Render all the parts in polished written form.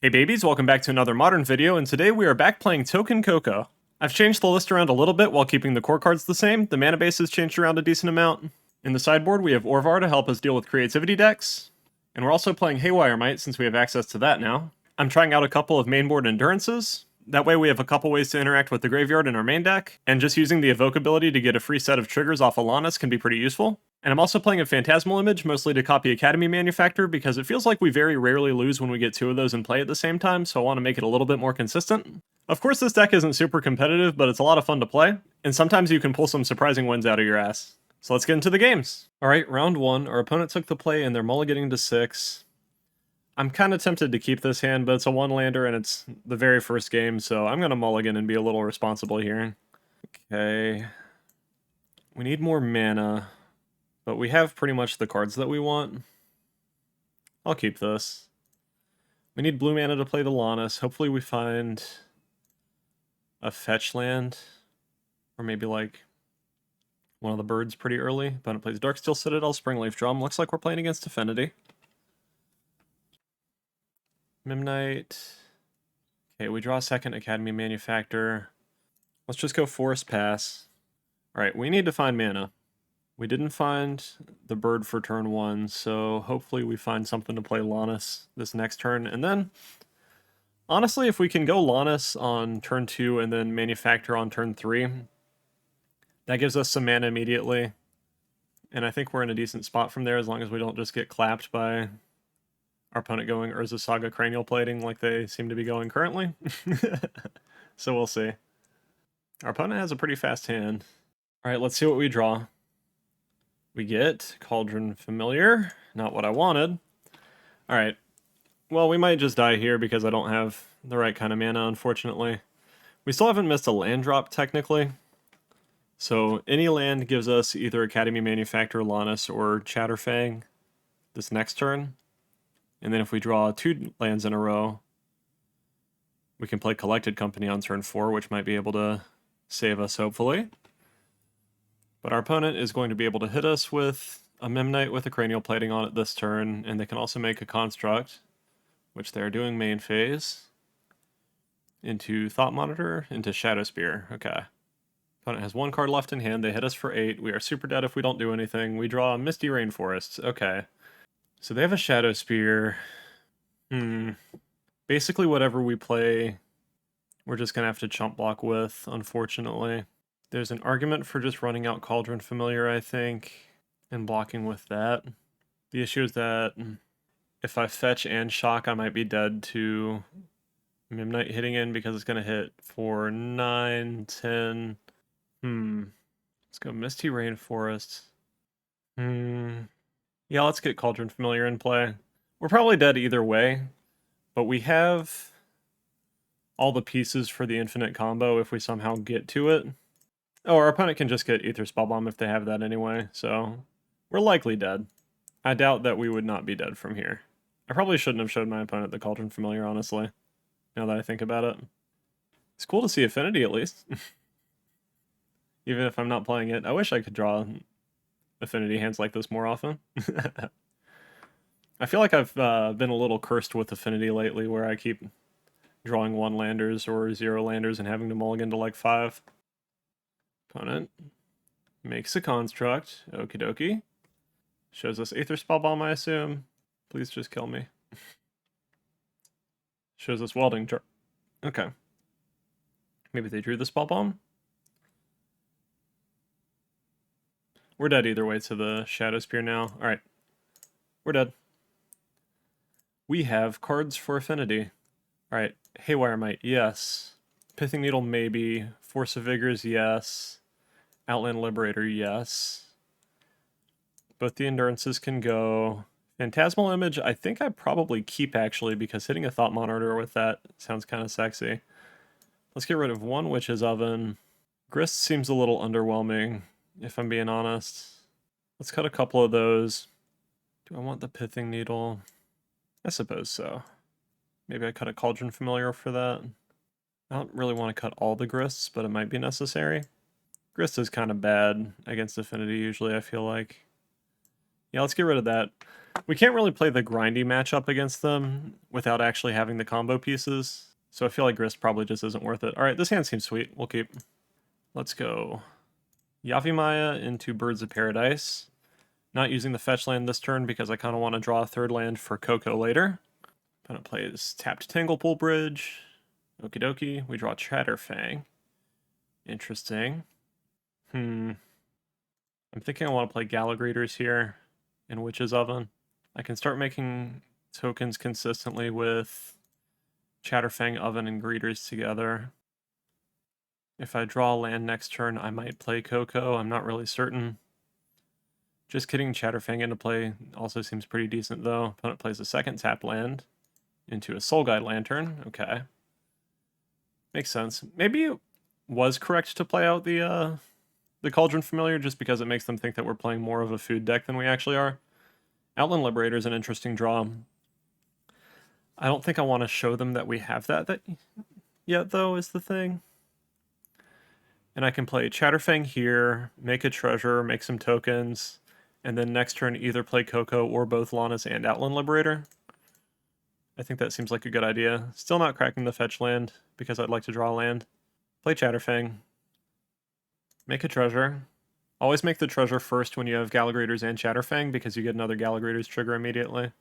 Hey babies, welcome back to another Modern video, and today we are back playing Token CoCo. I've changed the list around a little bit while keeping the core cards the same. The mana base has changed around a decent amount. In the sideboard, we have Orvar to help us deal with creativity decks, and we're also playing Haywire Might since we have access to that now. I'm trying out a couple of mainboard endurances. That way we have a couple ways to interact with the graveyard in our main deck, and just using the evoke ability to get a free set of triggers off Alanis can be pretty useful. And I'm also playing a Phantasmal Image, mostly to copy Academy Manufactor, because it feels like we very rarely lose when we get two of those in play at the same time, so I want to make it a little bit more consistent. Of course, this deck isn't super competitive, but it's a lot of fun to play, and sometimes you can pull some surprising wins out of your ass. So let's get into the games. Alright, round one, our opponent took the play and they're mulliganing to 6. I'm kind of tempted to keep this hand, but it's a one-lander and it's the very first game, so I'm going to mulligan and be a little responsible here. Okay. We need more mana, but we have pretty much the cards that we want. I'll keep this. We need blue mana to play the Lannis. Hopefully we find a fetch land, or maybe like one of the birds pretty early. Opponent plays Darksteel Citadel, Springleaf Drum. Looks like we're playing against Affinity. Mimnite. Okay, we draw a second Academy Manufactor. Let's just go Forest Pass. Alright, we need to find mana. We didn't find the bird for turn 1, so hopefully we find something to play Lannis this next turn. And then, honestly, if we can go Lannis on turn 2 and then Manufactor on turn 3, that gives us some mana immediately. And I think we're in a decent spot from there as long as we don't just get clapped by our opponent going Urza Saga Cranial Plating like they seem to be going currently. So we'll see. Our opponent has a pretty fast hand. Alright, let's see what we draw. We get Cauldron Familiar. Not what I wanted. Alright. Well, we might just die here because I don't have the right kind of mana, unfortunately. We still haven't missed a land drop, technically. So any land gives us either Academy Manufactor, Lannis, or Chatterfang this next turn. And then if we draw 2 lands in a row, we can play Collected Company on turn 4, which might be able to save us, hopefully. But our opponent is going to be able to hit us with a Mimnite with a Cranial Plating on it this turn, and they can also make a Construct, which they're doing main phase, into Thought Monitor, into Shadow Spear. Okay. Opponent has 1 card left in hand, they hit us for 8, we are super dead if we don't do anything, we draw Misty Rainforests. Okay. So they have a Shadow Spear. Basically whatever we play, we're just gonna have to chump block with, unfortunately. There's an argument for just running out Cauldron Familiar, I think, and blocking with that. The issue is that if I fetch and shock, I might be dead to Mimnite hitting in because it's gonna hit for 9, 10. Let's go Misty Rainforest. Yeah, let's get Cauldron Familiar in play. We're probably dead either way, but we have all the pieces for the infinite combo if we somehow get to it. Oh, our opponent can just get Aether Spellbomb if they have that anyway, so we're likely dead. I doubt that we would not be dead from here. I probably shouldn't have showed my opponent the Cauldron Familiar, honestly, now that I think about it. It's cool to see Affinity, at least. Even if I'm not playing it. I wish I could draw Affinity hands like this more often. I feel like I've been a little cursed with Affinity lately, where I keep drawing 1-landers or 0-landers and having to mulligan to like 5. Opponent makes a construct. Okie dokie. Shows us Aether Spellbomb, I assume. Please just kill me. Shows us Welding Jar. Okay. Maybe they drew the Spellbomb? We're dead either way to the Shadow Spear now. Alright. We're dead. We have cards for Affinity. Alright. Haywire Might, yes. Pithing Needle, maybe. Force of Vigors, yes. Outland Liberator, yes. Both the Endurances can go. Phantasmal Image, I think I probably keep, actually, because hitting a Thought Monitor with that sounds kind of sexy. Let's get rid of 1 Witch's Oven. Grist seems a little underwhelming, if I'm being honest. Let's cut a couple of those. Do I want the Pithing Needle? I suppose so. Maybe I cut a Cauldron Familiar for that. I don't really want to cut all the Grists, but it might be necessary. Grist is kind of bad against Affinity usually, I feel like. Yeah, let's get rid of that. We can't really play the grindy matchup against them without actually having the combo pieces. So I feel like Grist probably just isn't worth it. All right, this hand seems sweet. We'll keep. Let's go Yawgmoth into Birds of Paradise. Not using the fetch land this turn because I kind of want to draw a third land for CoCo later. Opponent plays tapped Tanglepool Bridge. Okie dokie. We draw Chatterfang. Interesting. I'm thinking I want to play Gallagrators here and Witch's Oven. I can start making tokens consistently with Chatterfang, Oven, and Greeters together. If I draw a land next turn, I might play CoCo. I'm not really certain. Just kidding, Chatterfang into play also seems pretty decent, though. Opponent plays a second tap land into a Soul Guide Lantern. Okay. Makes sense. Maybe it was correct to play out the Cauldron Familiar just because it makes them think that we're playing more of a food deck than we actually are. Outland Liberator is an interesting draw. I don't think I want to show them that we have that yet, though, is the thing. And I can play Chatterfang here, make a treasure, make some tokens, and then next turn either play CoCo or both Lana's and Outland Liberator. I think that seems like a good idea. Still not cracking the fetch land because I'd like to draw land. Play Chatterfang. Make a treasure. Always make the treasure first when you have Gallagrators and Chatterfang because you get another Gallagrators trigger immediately.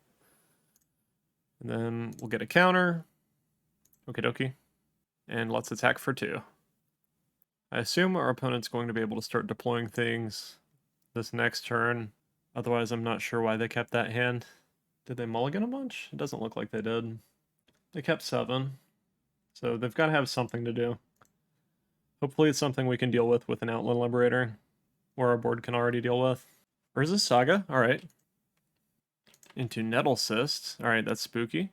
And then we'll get a counter. Okie dokie. And let's attack for 2. I assume our opponent's going to be able to start deploying things this next turn. Otherwise, I'm not sure why they kept that hand. Did they mulligan a bunch? It doesn't look like they did. They kept 7. So they've got to have something to do. Hopefully it's something we can deal with an Outland Liberator. Or our board can already deal with. Urza's Saga, alright. Into Nettle Cyst. Alright, that's spooky.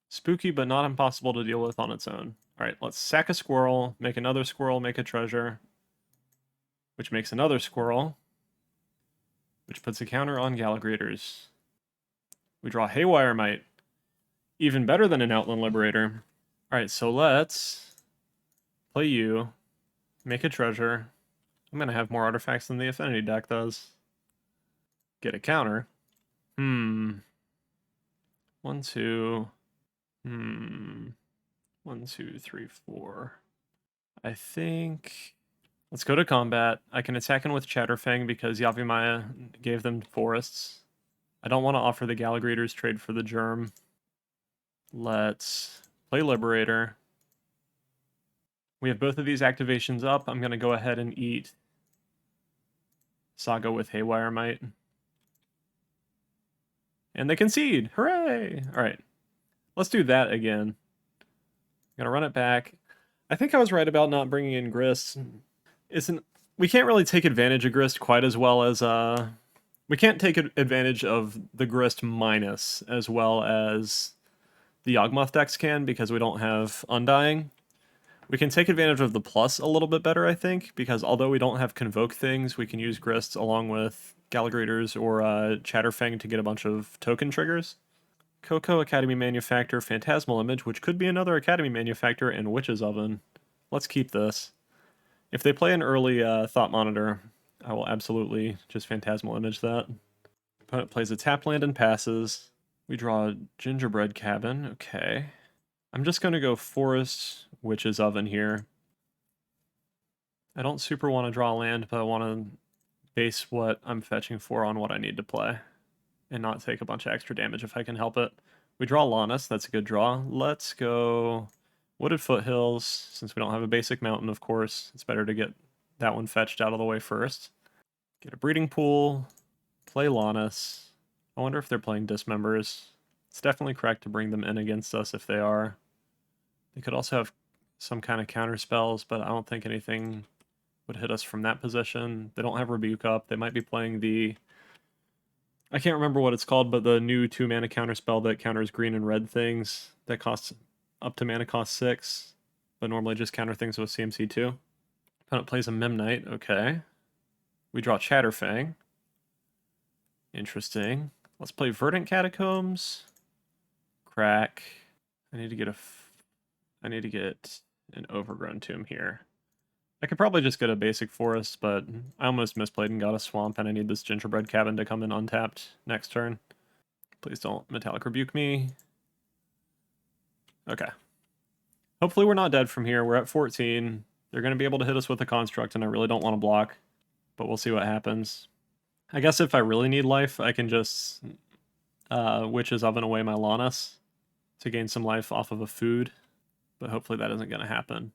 Spooky, but not impossible to deal with on its own. Alright, let's sack a squirrel, make another squirrel, make a treasure. Which makes another squirrel. Which puts a counter on Gallagrators. We draw Haywire Might. Even better than an Outland Liberator. Alright, so let's play you, make a treasure. I'm going to have more artifacts than the Affinity deck does. Get a counter. 1, 2. 1, 2, 3, 4. I think... Let's go to combat. I can attack in with Chatterfang because Yawgmoth gave them forests. I don't want to offer the Gallagrators trade for the Germ. Let's play Liberator. We have both of these activations up. I'm going to go ahead and eat Saga with Haywire Might. And they concede! Hooray! Alright. Let's do that again. I'm going to run it back. I think I was right about not bringing in Grist. We can't really take advantage of Grist quite as well as... We can't take advantage of the Grist minus as well as the Yawgmoth decks can because we don't have Undying. We can take advantage of the plus a little bit better, I think, because although we don't have Convoke things, we can use Grist along with Gallagrators or Chatterfang to get a bunch of token triggers. CoCo, Academy Manufactor, Phantasmal Image, which could be another Academy Manufactor, and Witch's Oven. Let's keep this. If they play an early Thought Monitor, I will absolutely just Phantasmal Image that. Opponent plays a tap land and passes. We draw a Gingerbread Cabin. Okay. I'm just going to go Forest, Witch's Oven here. I don't super want to draw land, but I want to base what I'm fetching for on what I need to play. And not take a bunch of extra damage if I can help it. We draw Lannis, that's a good draw. Let's go Wooded Foothills, since we don't have a basic mountain, of course. It's better to get that one fetched out of the way first. Get a Breeding Pool, play Lannis. I wonder if they're playing Dismembers. It's definitely correct to bring them in against us if they are. They could also have some kind of counter spells, but I don't think anything would hit us from that position. They don't have Rebuke up. They might be playing the... I can't remember what it's called, but the new 2-mana counter spell that counters green and red things that costs up to mana cost 6, but normally just counter things with CMC 2. Opponent plays a Memnite, okay. We draw Chatterfang. Interesting. Let's play Verdant Catacombs. Crack. I need to get an Overgrown Tomb here. I could probably just get a basic forest, but I almost misplayed and got a swamp, and I need this gingerbread cabin to come in untapped next turn. Please don't Metallic Rebuke me. Okay. Hopefully we're not dead from here. We're at 14. They're going to be able to hit us with a construct, and I really don't want to block, but we'll see what happens. I guess if I really need life, I can just Witch's Oven away my Lannis to gain some life off of a food, but hopefully that isn't going to happen.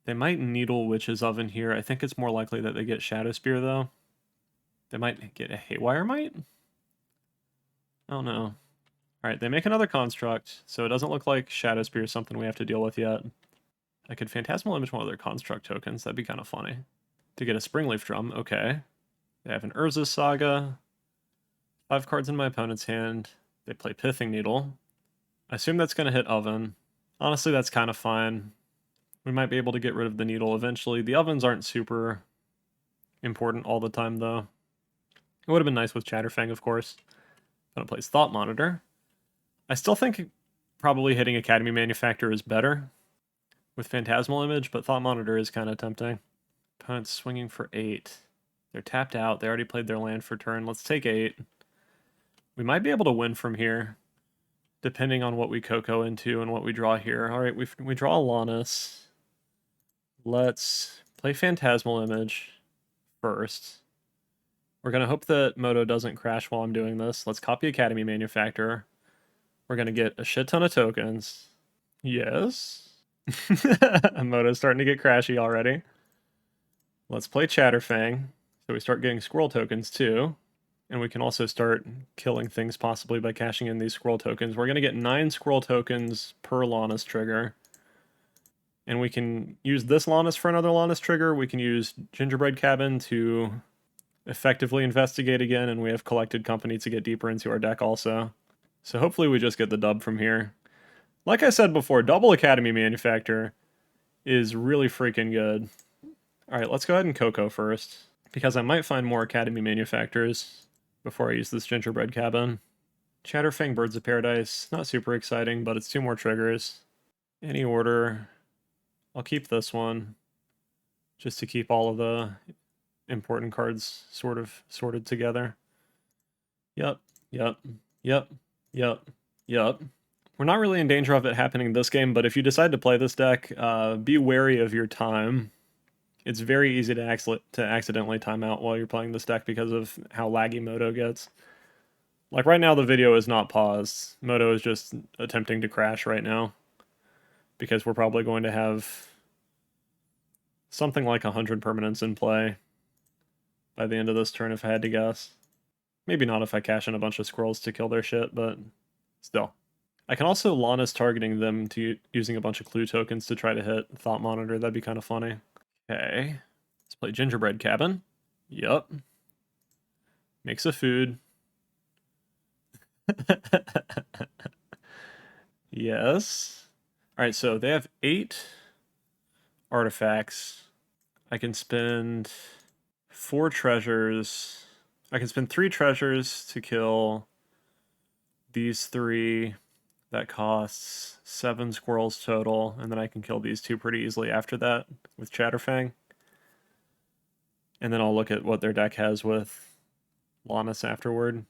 They might Needle Witch's Oven here. I think it's more likely that they get Shadow Spear, though. They might get a Haywire Might? I don't know. Alright, they make another construct, so it doesn't look like Shadow Spear is something we have to deal with yet. I could Phantasmal Image one of their construct tokens, that'd be kind of funny. To get a Springleaf Drum, okay. They have an Urza's Saga. 5 cards in my opponent's hand. They play Pithing Needle. I assume that's going to hit Oven. Honestly, that's kind of fine. We might be able to get rid of the Needle eventually. The Ovens aren't super important all the time, though. It would have been nice with Chatterfang, of course. Opponent plays Thought Monitor. I still think probably hitting Academy Manufacturer is better with Phantasmal Image, but Thought Monitor is kind of tempting. Opponent's swinging for 8. They're tapped out. They already played their land for turn. Let's take 8. We might be able to win from here, depending on what we CoCo into and what we draw here. All right, we draw a Lannis. Let's play Phantasmal Image first. We're going to hope that Moto doesn't crash while I'm doing this. Let's copy Academy Manufacturer. We're going to get a shit ton of tokens. Yes. Moto's starting to get crashy already. Let's play Chatterfang. So we start getting squirrel tokens too. And we can also start killing things possibly by cashing in these squirrel tokens. We're going to get 9 squirrel tokens per Lannis trigger. And we can use this Lannis for another Lannis trigger. We can use Gingerbread Cabin to effectively investigate again. And we have Collected Company to get deeper into our deck also. So hopefully we just get the dub from here. Like I said before, double Academy Manufacturer is really freaking good. Alright, let's go ahead and CoCo first, because I might find more Academy Manufacturers before I use this Gingerbread Cabin. Chatterfang Birds of Paradise, not super exciting, but it's 2 more triggers. Any order, I'll keep this one, just to keep all of the important cards sort of sorted together. Yep. We're not really in danger of it happening this game, but if you decide to play this deck, be wary of your time. It's very easy to accidentally time out while you're playing this deck because of how laggy Moto gets. Like right now the video is not paused. Moto is just attempting to crash right now, because we're probably going to have something like 100 permanents in play by the end of this turn if I had to guess. Maybe not if I cash in a bunch of squirrels to kill their shit, but still. I can also Lannis targeting them to using a bunch of clue tokens to try to hit Thought Monitor. That'd be kind of funny. Okay. Let's play Gingerbread Cabin. Yup. Makes a food. Yes. Alright, so they have 8 artifacts. I can spend 4 treasures. I can spend 3 treasures to kill these 3. That costs 7 squirrels total, and then I can kill these 2 pretty easily after that with Chatterfang. And then I'll look at what their deck has with Lannis afterward.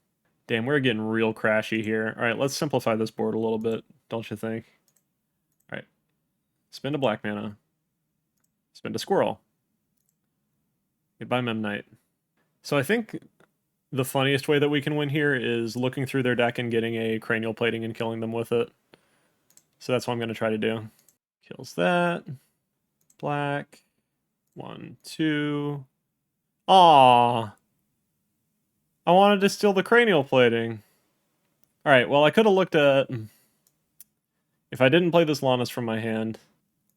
Damn, we're getting real crashy here. Alright, let's simplify this board a little bit, don't you think? Alright. Spend a black mana. Spend a squirrel. Goodbye, Memnite. So I think the funniest way that we can win here is looking through their deck and getting a cranial plating and killing them with it. So that's what I'm going to try to do. Kills that. Black. 1, 2. Aww. I wanted to steal the cranial plating. Alright, well I could have looked at... If I didn't play this Lannis from my hand,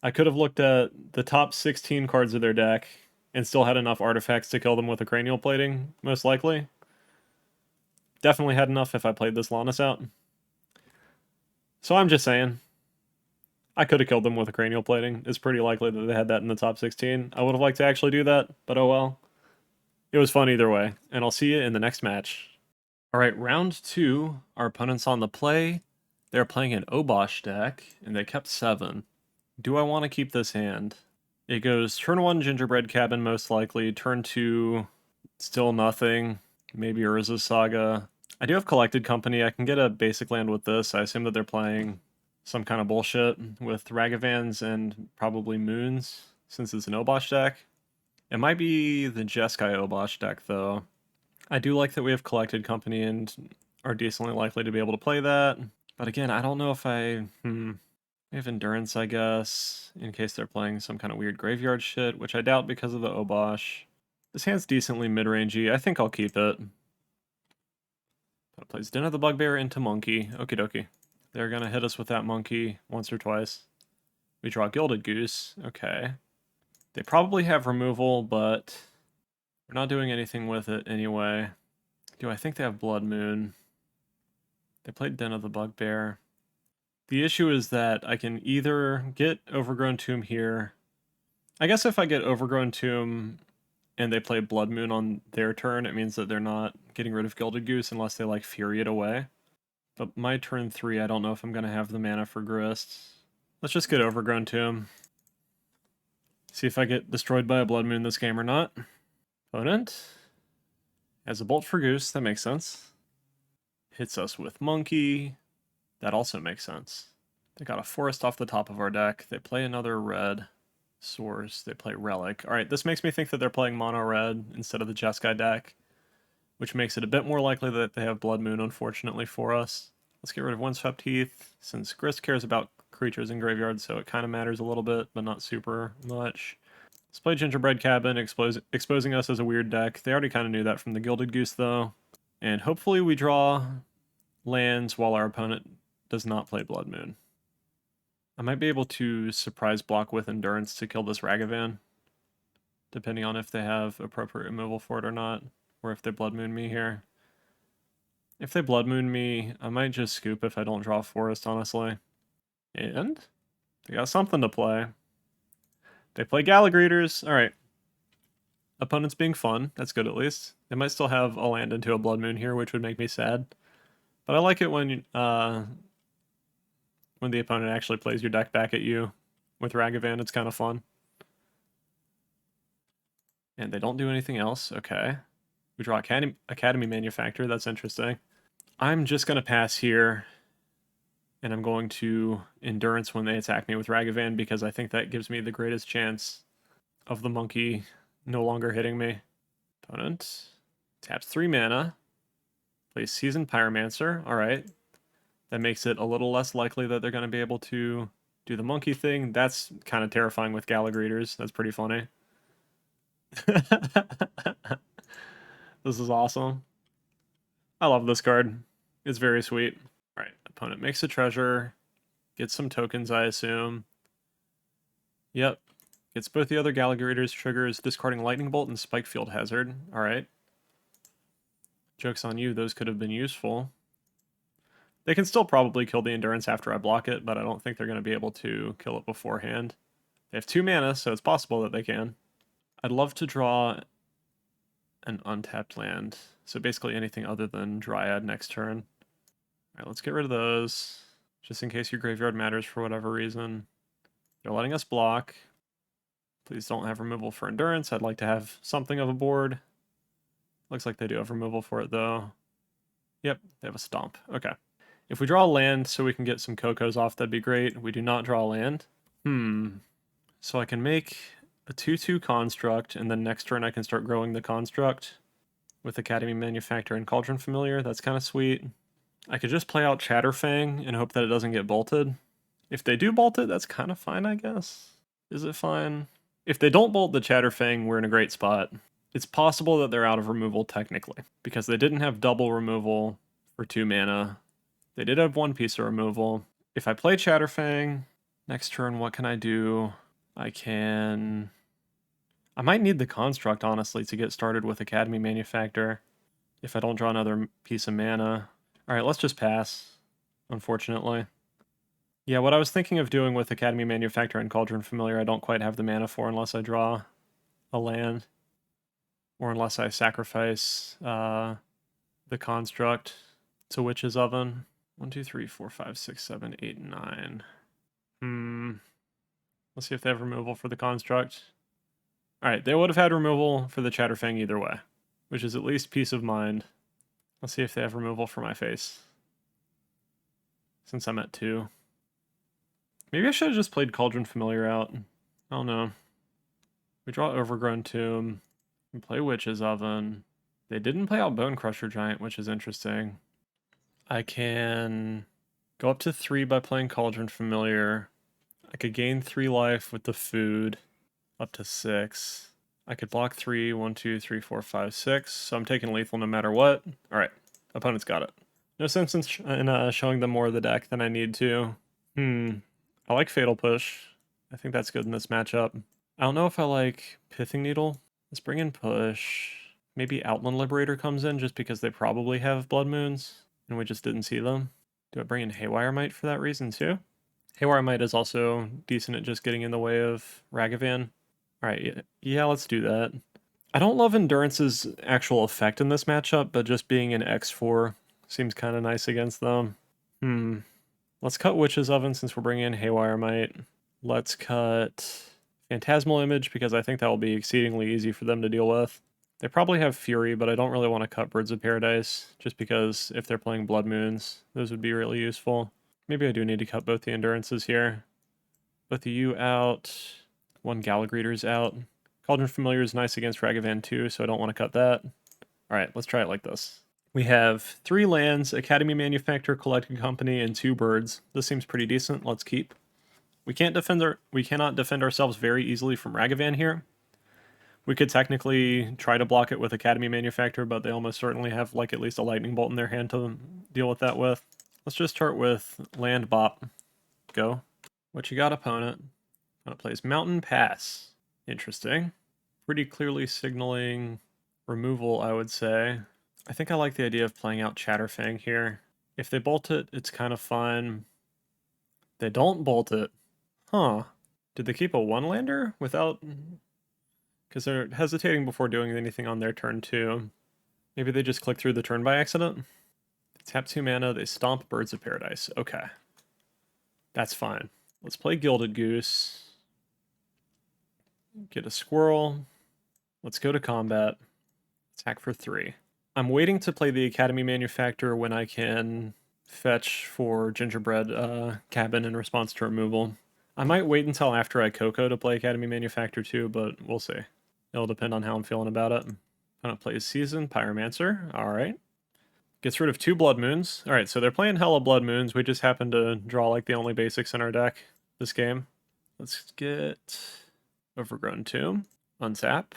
I could have looked at the top 16 cards of their deck and still had enough artifacts to kill them with a cranial plating, most likely. Definitely had enough if I played this Lannis out. So I'm just saying, I could have killed them with a cranial plating. It's pretty likely that they had that in the top 16. I would have liked to actually do that, but oh well. It was fun either way, and I'll see you in the next match. Alright, round 2. Our opponent's on the play. They're playing an Obosh deck, and they kept 7. Do I want to keep this hand? It goes turn 1 Gingerbread Cabin most likely, turn 2 still nothing, maybe Urza's Saga. I do have Collected Company. I can get a basic land with this. I assume that they're playing some kind of bullshit with Ragavans and probably Moons, since it's an Obosh deck. It might be the Jeskai Obosh deck, though. I do like that we have Collected Company and are decently likely to be able to play that. But again, I don't know if we have Endurance, I guess, in case they're playing some kind of weird graveyard shit, which I doubt because of the Obosh. This hand's decently mid-rangey. I think I'll keep it. But it plays Den of the Bugbear into Monkey. Okie dokie. They're gonna hit us with that Monkey once or twice. We draw Gilded Goose. Okay. They probably have removal, but we're not doing anything with it anyway. Do I think they have Blood Moon? They played Den of the Bugbear. The issue is that I can either get Overgrown Tomb here. I guess if I get Overgrown Tomb and they play Blood Moon on their turn, it means that they're not getting rid of Gilded Goose unless they like Fury it away. But my turn 3, I don't know if I'm going to have the mana for Grist. Let's just get Overgrown Tomb. See if I get destroyed by a Blood Moon this game or not. Opponent has a Bolt for Goose, that makes sense. Hits us with Monkey, that also makes sense. They got a Forest off the top of our deck. They play another red source. They play Relic. Alright, this makes me think that they're playing mono red instead of the Jeskai deck, which makes it a bit more likely that they have Blood Moon, unfortunately, for us. Let's get rid of Windswept Heath, since Grist cares about creatures in graveyard, so it kind of matters a little bit, but not super much. Let's play Gingerbread Cabin, exposing us as a weird deck. They already kind of knew that from the Gilded Goose, though. And hopefully we draw lands while our opponent does not play Blood Moon. I might be able to surprise block with Endurance to kill this Ragavan, depending on if they have appropriate removal for it or not, or if they Blood Moon me here. If they Blood Moon me, I might just scoop if I don't draw Forest, honestly. And they got something to play. They play Gallagreators. Alright. Opponent's being fun. That's good, at least. They might still have a land into a Blood Moon here, which would make me sad. But I like it when the opponent actually plays your deck back at you with Ragavan. It's kind of fun. And they don't do anything else. Okay. We draw Academy Manufacturer. That's interesting. I'm just going to pass here. And I'm going to Endurance when they attack me with Ragavan because I think that gives me the greatest chance of the Monkey no longer hitting me. Opponent taps 3 mana. Plays Seasoned Pyromancer. Alright. That makes it a little less likely that they're going to be able to do the Monkey thing. That's kind of terrifying with Gallagreators. That's pretty funny. This is awesome. I love this card. It's very sweet. Alright, opponent makes a treasure. Gets some tokens, I assume. Yep. Gets both the other Gallagreators, triggers discarding Lightning Bolt and Spike Field Hazard. Alright. Joke's on you, those could have been useful. They can still probably kill the Endurance after I block it, but I don't think they're going to be able to kill it beforehand. They have 2 mana, so it's possible that they can. I'd love to draw an untapped land, so basically anything other than Dryad next turn. Alright, let's get rid of those, just in case your graveyard matters for whatever reason. They're letting us block. Please don't have removal for Endurance. I'd like to have something of a board. Looks like they do have removal for it, though. Yep, they have a Stomp. Okay. If we draw a land so we can get some CoCos off, that'd be great. We do not draw a land. So I can make a 2/2 construct, and then next turn I can start growing the construct with Academy Manufacturer and Cauldron Familiar. That's kind of sweet. I could just play out Chatterfang and hope that it doesn't get bolted. If they do bolt it, that's kind of fine, I guess. Is it fine? If they don't bolt the Chatterfang, we're in a great spot. It's possible that they're out of removal technically, because they didn't have double removal for 2 mana. They did have 1 piece of removal. If I play Chatterfang, next turn, what can I do? I might need the construct, honestly, to get started with Academy Manufacturer if I don't draw another piece of mana. Alright, let's just pass, unfortunately. Yeah, what I was thinking of doing with Academy Manufacturer and Cauldron Familiar, I don't quite have the mana for unless I draw a land. Or unless I sacrifice the construct to Witch's Oven. 1, 2, 3, 4, 5, 6, 7, 8, 9. Let's see if they have removal for the construct. Alright, they would have had removal for the Chatterfang either way, which is at least peace of mind. Let's see if they have removal for my face. Since I'm at 2. Maybe I should have just played Cauldron Familiar out. I don't know. We draw Overgrown Tomb. We play Witch's Oven. They didn't play out Bone Crusher Giant, which is interesting. I can go up to 3 by playing Cauldron Familiar. I could gain 3 life with the food, up to 6. I could block 3, 1, 2, 3, 4, 5, 6. So I'm taking lethal no matter what. Alright, opponent's got it. No sense in showing them more of the deck than I need to. I like Fatal Push. I think that's good in this matchup. I don't know if I like Pithing Needle. Let's bring in Push. Maybe Outland Liberator comes in just because they probably have Blood Moons and we just didn't see them. Do I bring in Haywire Might for that reason too? Haywire Might is also decent at just getting in the way of Ragavan. Alright, yeah, let's do that. I don't love Endurance's actual effect in this matchup, but just being an X4 seems kind of nice against them. Let's cut Witch's Oven since we're bringing in Haywire Might. Let's cut Phantasmal Image because I think that will be exceedingly easy for them to deal with. They probably have Fury, but I don't really want to cut Birds of Paradise, just because if they're playing Blood Moons, those would be really useful. Maybe I do need to cut both the Endurances here. Both of you out. One Galagreator's out. Cauldron Familiar is nice against Ragavan too, so I don't want to cut that. Alright, let's try it like this. We have 3 lands, Academy Manufacturer, Collecting Company, and 2 birds. This seems pretty decent. Let's keep. We cannot defend ourselves very easily from Ragavan here. We could technically try to block it with Academy Manufacturer, but they almost certainly have like at least a Lightning Bolt in their hand to deal with that with. Let's just start with Land Bop. Go. What you got, opponent? Opponent plays Mountain Pass. Interesting. Pretty clearly signaling removal, I would say. I think I like the idea of playing out Chatterfang here. If they bolt it, it's kind of fun. They don't bolt it. Huh. Did they keep a 1-lander without... Because they're hesitating before doing anything on their turn too. Maybe they just click through the turn by accident? They tap 2 mana, they stomp Birds of Paradise. Okay. That's fine. Let's play Gilded Goose. Get a squirrel. Let's go to combat. Attack for 3. I'm waiting to play the Academy Manufacturer when I can fetch for Gingerbread Cabin in response to removal. I might wait until after I CoCo to play Academy Manufacturer too, but we'll see. It'll depend on how I'm feeling about it. Opponent plays Season, Pyromancer. Alright. Gets rid of 2 Blood Moons. Alright, so they're playing hella Blood Moons. We just happen to draw like the only basics in our deck this game. Let's get Overgrown Tomb. Untap.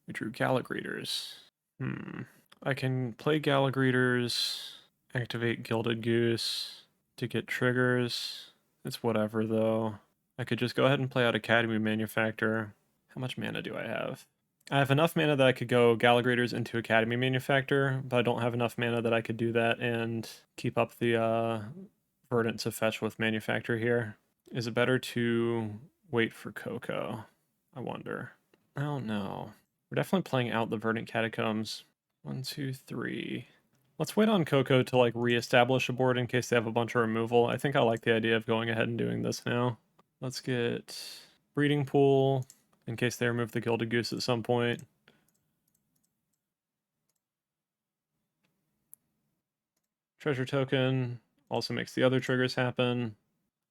We drew Galagreators. I can play Galagreators, activate Gilded Goose to get triggers. It's whatever though. I could just go ahead and play out Academy Manufacturer. How much mana do I have? I have enough mana that I could go Galagreators into Academy Manufacturer, but I don't have enough mana that I could do that and keep up the Verdant to fetch with Manufacturer here. Is it better to wait for CoCo? I wonder. I don't know. We're definitely playing out the Verdant Catacombs. 1, 2, 3. Let's wait on CoCo to like reestablish a board in case they have a bunch of removal. I think I like the idea of going ahead and doing this now. Let's get Breeding Pool in case they remove the Gilded Goose at some point. Treasure Token also makes the other triggers happen.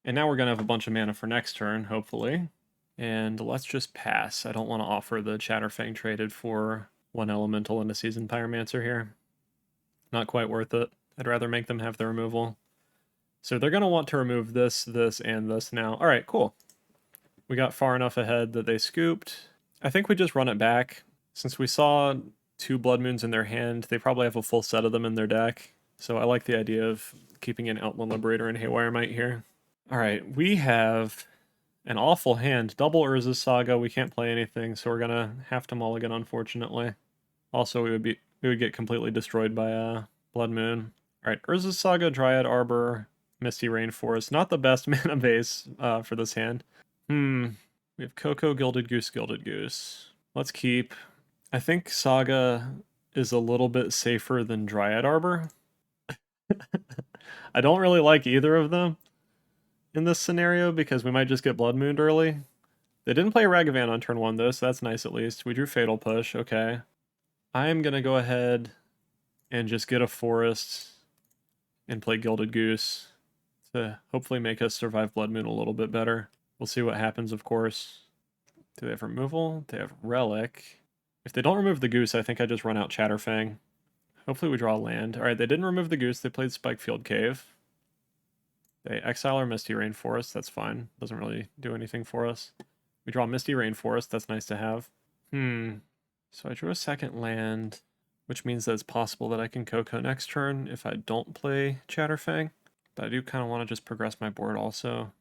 And now we're going to have a bunch of mana for next turn, hopefully. And let's just pass. I don't want to offer the Chatterfang traded for 1 elemental and a Seasoned Pyromancer here. Not quite worth it. I'd rather make them have the removal. So they're going to want to remove this, this, and this now. Alright, cool. We got far enough ahead that they scooped. I think we just run it back. Since we saw 2 Blood Moons in their hand, they probably have a full set of them in their deck. So I like the idea of keeping an Outland Liberator and Haywire Might here. Alright, we have an awful hand. Double Urza's Saga, we can't play anything, so we're gonna have to mulligan, unfortunately. Also, we would get completely destroyed by Blood Moon. Alright, Urza's Saga, Dryad Arbor, Misty Rainforest. Not the best mana base for this hand. We have CoCo, Gilded Goose, Gilded Goose. Let's keep. I think Saga is a little bit safer than Dryad Arbor. I don't really like either of them. in this scenario because we might just get Blood Mooned early. They didn't play Ragavan on turn 1 though, so that's nice at least. We drew Fatal Push, okay. I am going to go ahead and just get a Forest and play Gilded Goose to hopefully make us survive Blood Moon a little bit better. We'll see what happens, of course. Do they have removal? They have Relic. If they don't remove the Goose, I think I just run out Chatterfang. Hopefully we draw a land. Alright, they didn't remove the Goose. They played Spikefield Cave. They exile our Misty Rainforest. That's fine. Doesn't really do anything for us. We draw Misty Rainforest. That's nice to have. So I drew a second land, which means that it's possible that I can CoCo next turn if I don't play Chatterfang. But I do kind of want to just progress my board also.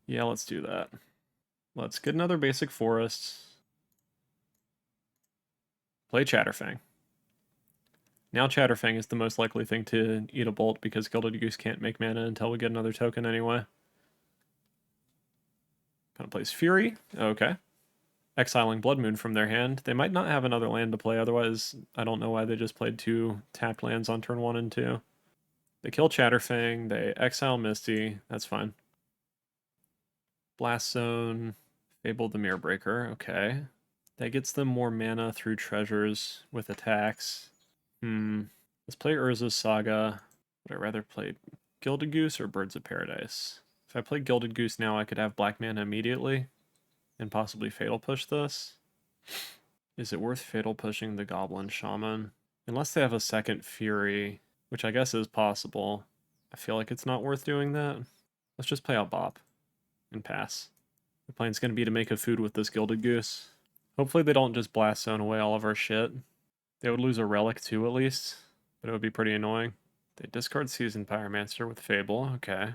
Yeah, let's do that. Let's get another basic forest. Play Chatterfang. Now Chatterfang is the most likely thing to eat a bolt because Gilded Goose can't make mana until we get another token anyway. Kind of plays Fury. Okay. Exiling Blood Moon from their hand. They might not have another land to play, otherwise I don't know why they just played 2 tapped lands on turn 1 and 2. They kill Chatterfang, they exile Misty, that's fine. Blast Zone, Fable the Mirror Breaker, okay. That gets them more mana through treasures with attacks. Let's play Urza's Saga. Would I rather play Gilded Goose or Birds of Paradise? If I play Gilded Goose now, I could have black mana immediately and possibly Fatal Push this. Is it worth Fatal Pushing the Goblin Shaman? Unless they have a second Fury, which I guess is possible. I feel like it's not worth doing that. Let's just play out Bop and pass. The plan's going to be to make a food with this Gilded Goose. Hopefully they don't just Blast Zone away all of our shit. They would lose a Relic too at least, but it would be pretty annoying. They discard Seasoned Pyromancer with Fable, okay.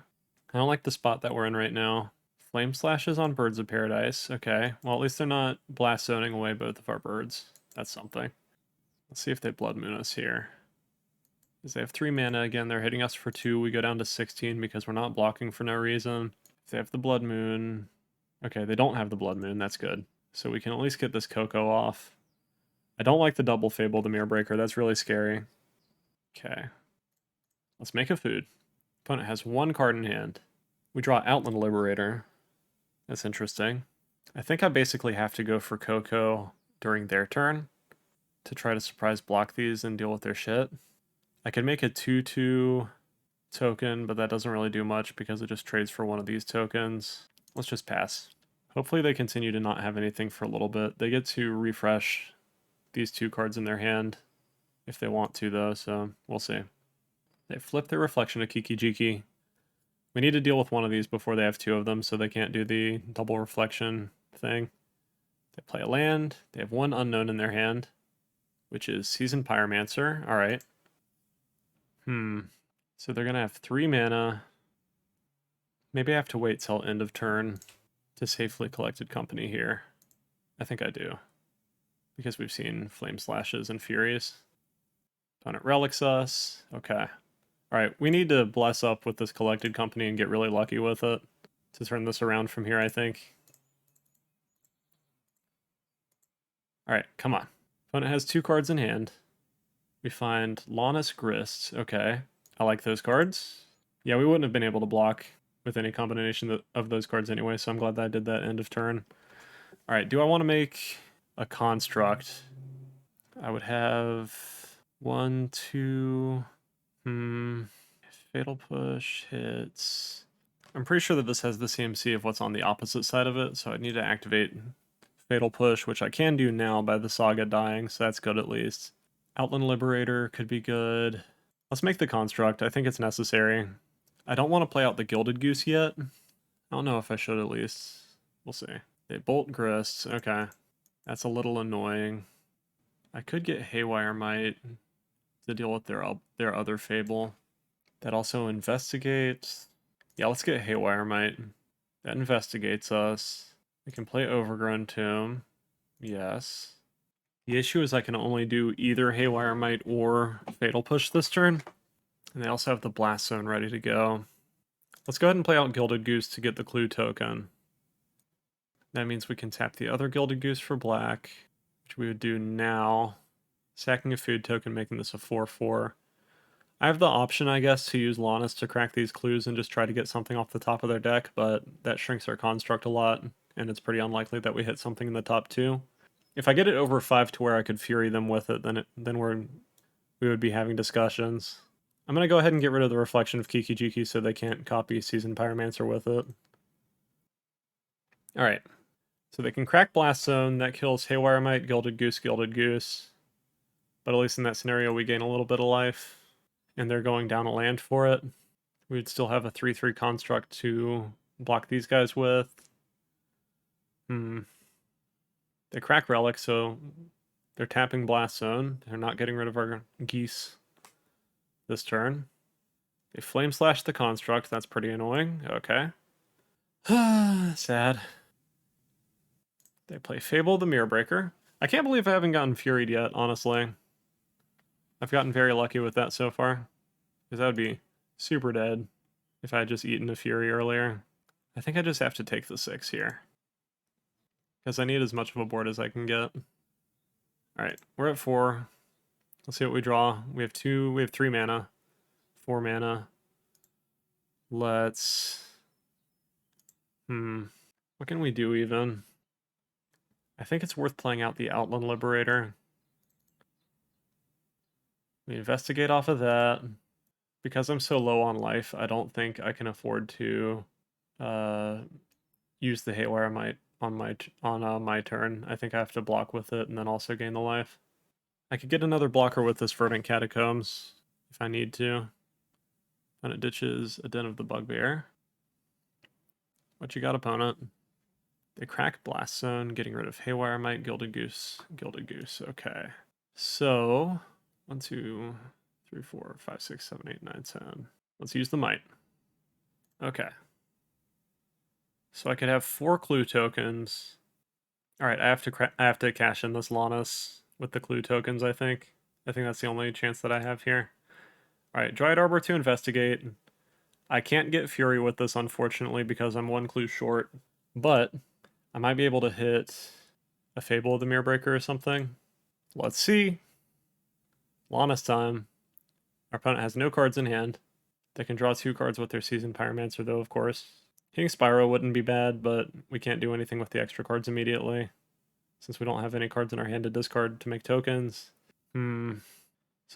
I don't like the spot that we're in right now. Flame Slashes on Birds of Paradise, okay. Well, at least they're not Blast Zoning away both of our birds. That's something. Let's see if they Blood Moon us here. Because they have 3 mana, again, they're hitting us for 2, we go down to 16 because we're not blocking for no reason. If they have the Blood Moon... Okay, they don't have the Blood Moon, that's good. So we can at least get this CoCo off. I don't like the double Fable, the Mirror Breaker, that's really scary. Okay. Let's make a food. Opponent has 1 card in hand. We draw Outland Liberator. That's interesting. I think I basically have to go for CoCo during their turn to try to surprise block these and deal with their shit. I could make a 2/2 token, but that doesn't really do much because it just trades for one of these tokens. Let's just pass. Hopefully they continue to not have anything for a little bit. They get to refresh these 2 cards in their hand if they want to though, so we'll see. They flip their Reflection to Kiki Jiki. We need to deal with one of these before they have 2 of them so they can't do the double reflection thing. They play a land. They have 1 unknown in their hand, which is Seasoned Pyromancer. Alright. So they're going to have 3 mana. Maybe I have to wait till end of turn to safely Collected Company here. I think I do. Because we've seen Flame Slashes and Furies. Opponent relics us. Okay. Alright, we need to bless up with this Collected Company and get really lucky with it to turn this around from here, I think. Alright, come on. Opponent has 2 cards in hand. We find Lawnus Grist. Okay, I like those cards. Yeah, we wouldn't have been able to block with any combination of those cards anyway, so I'm glad that I did that end of turn. Alright, do I want to make a construct? I would have 1, 2... Fatal Push hits... I'm pretty sure that this has the CMC of what's on the opposite side of it, so I need to activate Fatal Push, which I can do now by the Saga dying, so that's good at least. Outland Liberator could be good. Let's make the construct. I think it's necessary. I don't want to play out the Gilded Goose yet. I don't know if I should at least. We'll see. They bolt Grist. Okay. That's a little annoying. I could get Haywire Might to deal with their other Fable. That also investigates. Yeah, let's get Haywire Might. That investigates us. We can play Overgrown Tomb. Yes. The issue is I can only do either Haywire Might or Fatal Push this turn. And they also have the Blast Zone ready to go. Let's go ahead and play out Gilded Goose to get the clue token. That means we can tap the other Gilded Goose for black, which we would do now. Sacking a food token, making this a 4/4. I have the option, I guess, to use Lannis to crack these clues and just try to get something off the top of their deck, but that shrinks our construct a lot, and it's pretty unlikely that we hit something in the top 2. If I get it over 5 to where I could Fury them with it, then we would be having discussions. I'm going to go ahead and get rid of the Reflection of Kiki Jiki so they can't copy Seasoned Pyromancer with it. Alright, so they can crack Blast Zone, that kills Haywire Mite, Gilded Goose, but at least in that scenario we gain a little bit of life. And they're going down a land for it. We would still have a 3/3 construct to block these guys with. They crack Relic, so they're tapping Blast Zone. They're not getting rid of our geese this turn. They Flame Slash the construct. That's pretty annoying. Okay. Sad. They play Fable the Mirror Breaker. I can't believe I haven't gotten Furied yet, honestly. I've gotten very lucky with that so far. Because that would be super dead if I had just eaten a Fury earlier. I think I just have to take the 6 here. Because I need as much of a board as I can get. Alright, we're at 4. Let's see what we draw. We have 3 mana. 4 mana. Let's... What can we do even? I think it's worth playing out the Outland Liberator. We investigate off of that. Because I'm so low on life, I don't think I can afford to use the Haywire Mite on my turn. I think I have to block with it and then also gain the life. I could get another blocker with this Verdant Catacombs if I need to. And it ditches a Den of the Bugbear. What you got, opponent? They crack Blast Zone, getting rid of Haywire Mite, Gilded Goose. Okay. So 1, 2, 3, 4, 5, 6, 7, 8, 9, 10. Let's use the Mite. Okay. So I could have 4 clue tokens. Alright, I have to cash in this Lannis with the clue tokens, I think. I think that's the only chance that I have here. Alright, Dryad Arbor to investigate. I can't get Fury with this, unfortunately, because I'm 1 clue short. But I might be able to hit a Fable of the Mirror Breaker or something. Let's see. Lannis time. Our opponent has no cards in hand. They can draw 2 cards with their Seasoned Pyromancer, though, of course. King Spyro wouldn't be bad, but we can't do anything with the extra cards immediately, since we don't have any cards in our hand to discard to make tokens. So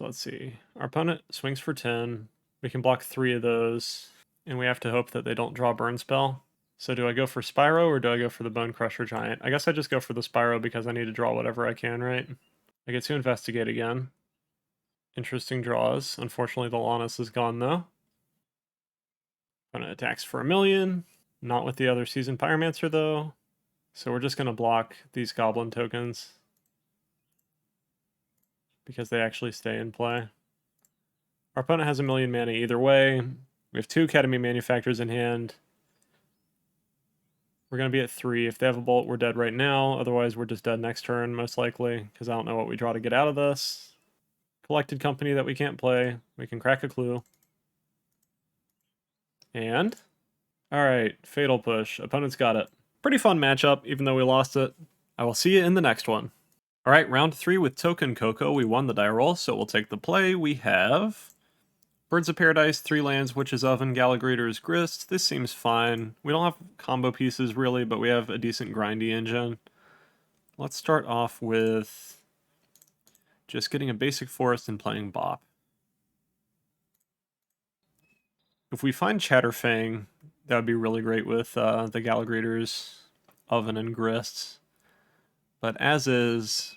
let's see. Our opponent swings for 10. We can block 3 of those, and we have to hope that they don't draw Burn Spell. So do I go for Spyro, or do I go for the Bone Crusher Giant? I guess I just go for the Spyro because I need to draw whatever I can, right? I get to investigate again. Interesting draws. Unfortunately, the Lannis is gone, though. Opponent attacks for 1,000,000. Not with the other Seasoned Pyromancer, though. So we're just going to block these Goblin tokens, because they actually stay in play. Our opponent has 1,000,000 mana either way. We have 2 Academy Manufacturers in hand. We're going to be at 3. If they have a bolt, we're dead right now. Otherwise, we're just dead next turn, most likely, because I don't know what we draw to get out of this. Collected Company that we can't play. We can crack a clue. And... Alright, Fatal Push. Opponent's got it. Pretty fun matchup, even though we lost it. I will see you in the next one. Alright, round 3 with Token CoCo. We won the die roll, so we'll take the play. We have Birds of Paradise, 3 lands, Witch's Oven, Gallagreater's Grist. This seems fine. We don't have combo pieces really, but we have a decent grindy engine. Let's start off with just getting a basic forest and playing Bop. If we find Chatterfang, that would be really great with the Gallagreater's Oven and Grists. But as is,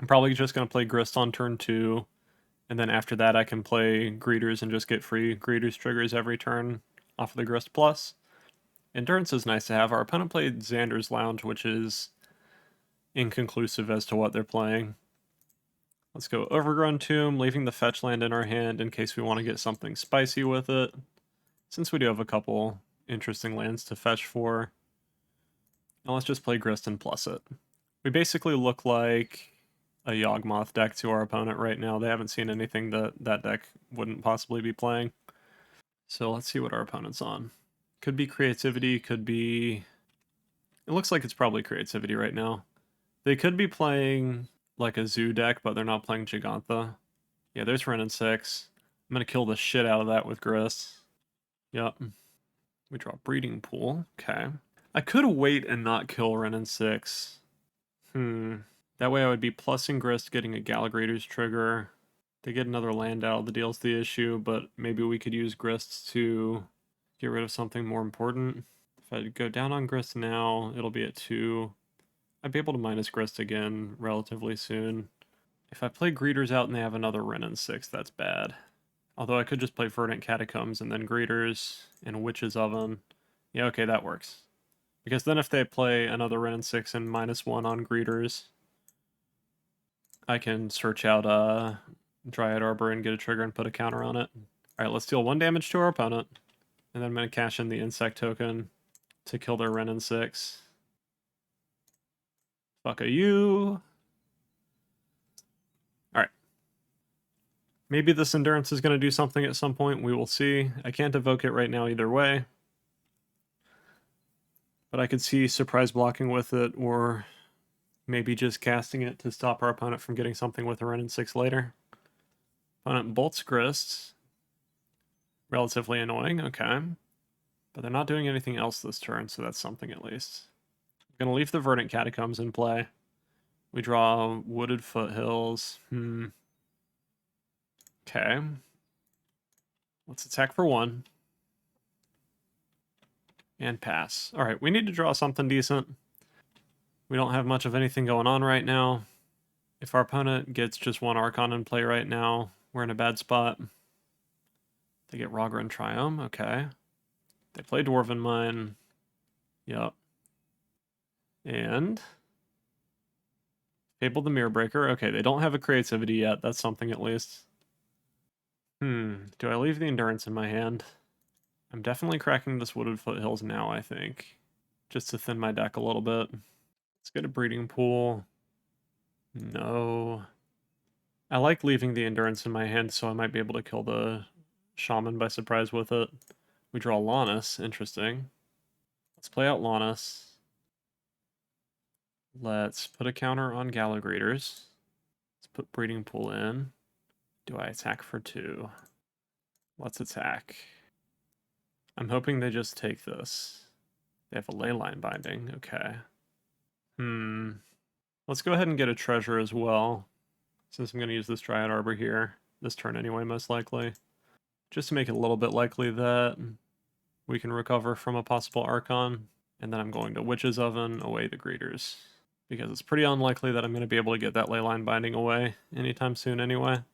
I'm probably just going to play Grist on turn 2. And then after that, I can play Greeters and just get free Greeters triggers every turn off of the Grist Plus. Endurance is nice to have. Our opponent played Xander's Lounge, which is inconclusive as to what they're playing. Let's go Overgrown Tomb, leaving the fetch land in our hand in case we want to get something spicy with it. Since we do have a couple interesting lands to fetch for. Now let's just play Grist and plus it. We basically look like a Yawgmoth deck to our opponent right now. They haven't seen anything that that deck wouldn't possibly be playing. So let's see what our opponent's on. Could be Creativity, could be... It looks like it's probably Creativity right now. They could be playing like a Zoo deck, but they're not playing Gigantha. Yeah, there's Wrenn and 6. I'm going to kill the shit out of that with Grist. Yep. We draw Breeding Pool. Okay. I could wait and not kill Wrenn and 6. That way I would be plussing Grist, getting a Gallagher's trigger. They get another land out, the deal's the issue, but maybe we could use Grist to get rid of something more important. If I go down on Grist now, it'll be at 2. I'd be able to minus Grist again relatively soon. If I play Greeters out and they have another Wrenn and 6, that's bad. Although I could just play Verdant Catacombs and then Greeters and Witch's Oven. Yeah, okay, that works. Because then if they play another Wrenn and 6 and -1 on Greeters, I can search out Dryad Arbor and get a trigger and put a counter on it. Alright, let's deal 1 damage to our opponent. And then I'm going to cash in the insect token to kill their Wrenn and 6. Fuck a you. Alright. Maybe this Endurance is going to do something at some point. We will see. I can't evoke it right now either way. But I could see surprise blocking with it, or maybe just casting it to stop our opponent from getting something with a Wrenn and 6 later. Opponent bolts Grist. Relatively annoying, okay. But they're not doing anything else this turn, so that's something at least. I'm going to leave the Verdant Catacombs in play. We draw Wooded Foothills. Okay. Let's attack for 1. And pass. Alright, we need to draw something decent. We don't have much of anything going on right now. If our opponent gets just 1 Archon in play right now, we're in a bad spot. They get Rogran Triome, okay. They play Dwarven Mine. Yep. And Fable the Mirrorbreaker. Okay, they don't have a creativity yet. That's something at least. Do I leave the Endurance in my hand? I'm definitely cracking this Wooded Foothills now, I think. Just to thin my deck a little bit. Let's get a Breeding Pool. No. I like leaving the Endurance in my hand, so I might be able to kill the Shaman by surprise with it. We draw Lannis. Interesting. Let's play out Lannis. Let's put a counter on Gallagher's. Let's put Breeding Pool in. Do I attack for 2? Let's attack. I'm hoping they just take this. They have a Leyline Binding. Okay. Let's go ahead and get a treasure as well, since I'm going to use this Dryad Arbor here. This turn anyway, most likely. Just to make it a little bit likely that we can recover from a possible Archon. And then I'm going to Witch's Oven, away the Greeters. Because it's pretty unlikely that I'm going to be able to get that Leyline Binding away anytime soon anyway.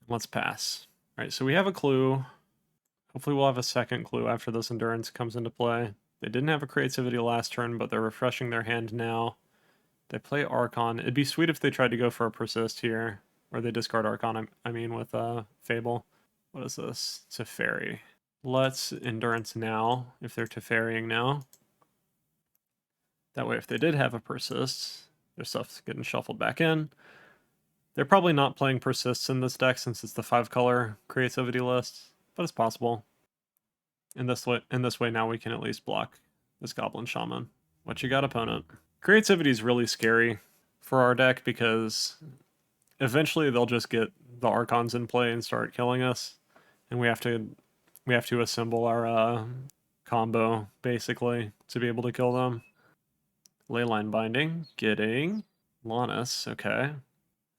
Let's pass. Alright, so we have a clue. Hopefully we'll have a second clue after this Endurance comes into play. They didn't have a creativity last turn, but they're refreshing their hand now. They play Archon. It'd be sweet if they tried to go for a Persist here. Or they discard Archon, I mean, with Fable. What is this? Teferi. Let's Endurance now, if they're Teferiing now. That way, if they did have a Persist, their stuff's getting shuffled back in. They're probably not playing Persists in this deck since it's the 5-color creativity list, but it's possible. In this way, now we can at least block this Goblin Shaman. What you got, opponent? Creativity is really scary for our deck because eventually they'll just get the Archons in play and start killing us, and we have to assemble our combo basically to be able to kill them. Leyline Binding, getting Lannis. Okay,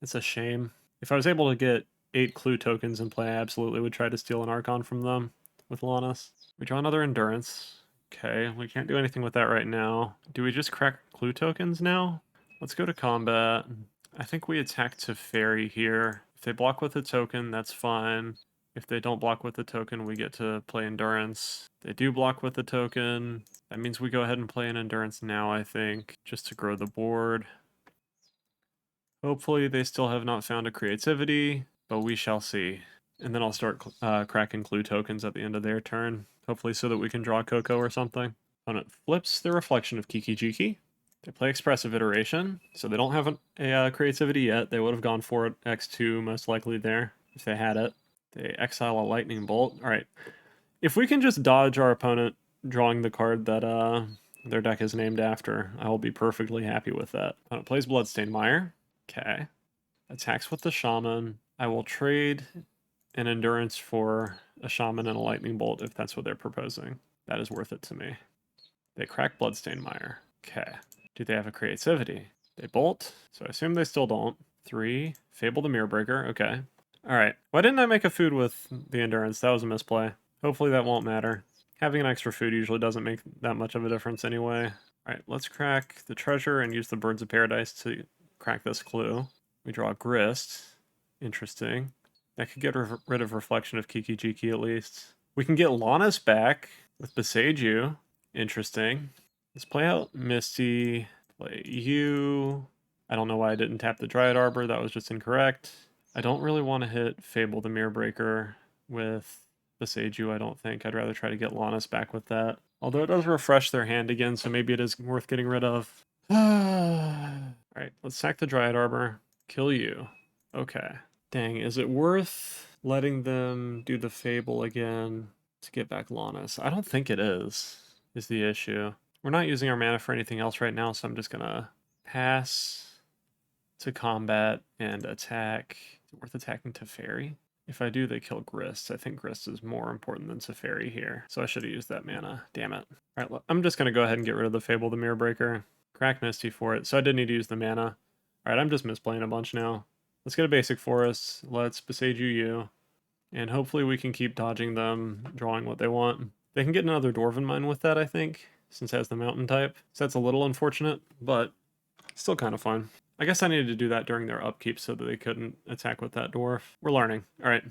it's a shame. If I was able to get 8 clue tokens in play, I absolutely would try to steal an Archon from them with Lannis. We draw another Endurance. Okay, we can't do anything with that right now. Do we just crack clue tokens now? Let's go to combat. I think we attack Teferi here. If they block with a token, that's fine. If they don't block with the token, we get to play Endurance. They do block with the token. That means we go ahead and play an Endurance now, I think, just to grow the board. Hopefully they still have not found a creativity, but we shall see. And then I'll start cracking clue tokens at the end of their turn, hopefully so that we can draw CoCo or something. Opponent flips the Reflection of Kiki Jiki. They play Expressive Iteration, so they don't have a creativity yet. They would have gone for it X2 most likely there if they had it. They exile a Lightning Bolt. Alright, if we can just dodge our opponent drawing the card that their deck is named after, I will be perfectly happy with that. Opponent plays Bloodstained Mire. Okay. Attacks with the Shaman. I will trade an Endurance for a Shaman and a Lightning Bolt if that's what they're proposing. That is worth it to me. They crack Bloodstained Mire. Okay. Do they have a Creativity? They bolt, so I assume they still don't. 3, Fable the Mirrorbreaker, okay. Alright, why didn't I make a food with the Endurance? That was a misplay. Hopefully that won't matter. Having an extra food usually doesn't make that much of a difference anyway. Alright, let's crack the treasure and use the Birds of Paradise to crack this clue. We draw Grist. Interesting. That could get rid of Reflection of Kiki Jiki at least. We can get Lannis back with Beseiju. Interesting. Let's play out Misty, play you. I don't know why I didn't tap the Dryad Arbor, that was just incorrect. I don't really want to hit Fable the Mirrorbreaker with Beseiju, I don't think. I'd rather try to get Lannis back with that. Although it does refresh their hand again, so maybe it is worth getting rid of. Alright, let's sack the Dryad Arbor. Kill you. Okay. Dang, is it worth letting them do the Fable again to get back Lannis? I don't think it is the issue. We're not using our mana for anything else right now, so I'm just gonna pass to combat and attack. Is it worth attacking Teferi? If I do, they kill Grist. I think Grist is more important than Teferi here, so I should have used that mana. Damn it. Alright, I'm just gonna go ahead and get rid of the Fable the Mirrorbreaker. Crack Misty for it, so I did need to use the mana. Alright, I'm just misplaying a bunch now. Let's get a basic forest. Let's Beseiju you. And hopefully we can keep dodging them, drawing what they want. They can get another Dwarven Mine with that, I think, since it has the mountain type. So that's a little unfortunate, but still kind of fun. I guess I needed to do that during their upkeep so that they couldn't attack with that dwarf. We're learning. All right.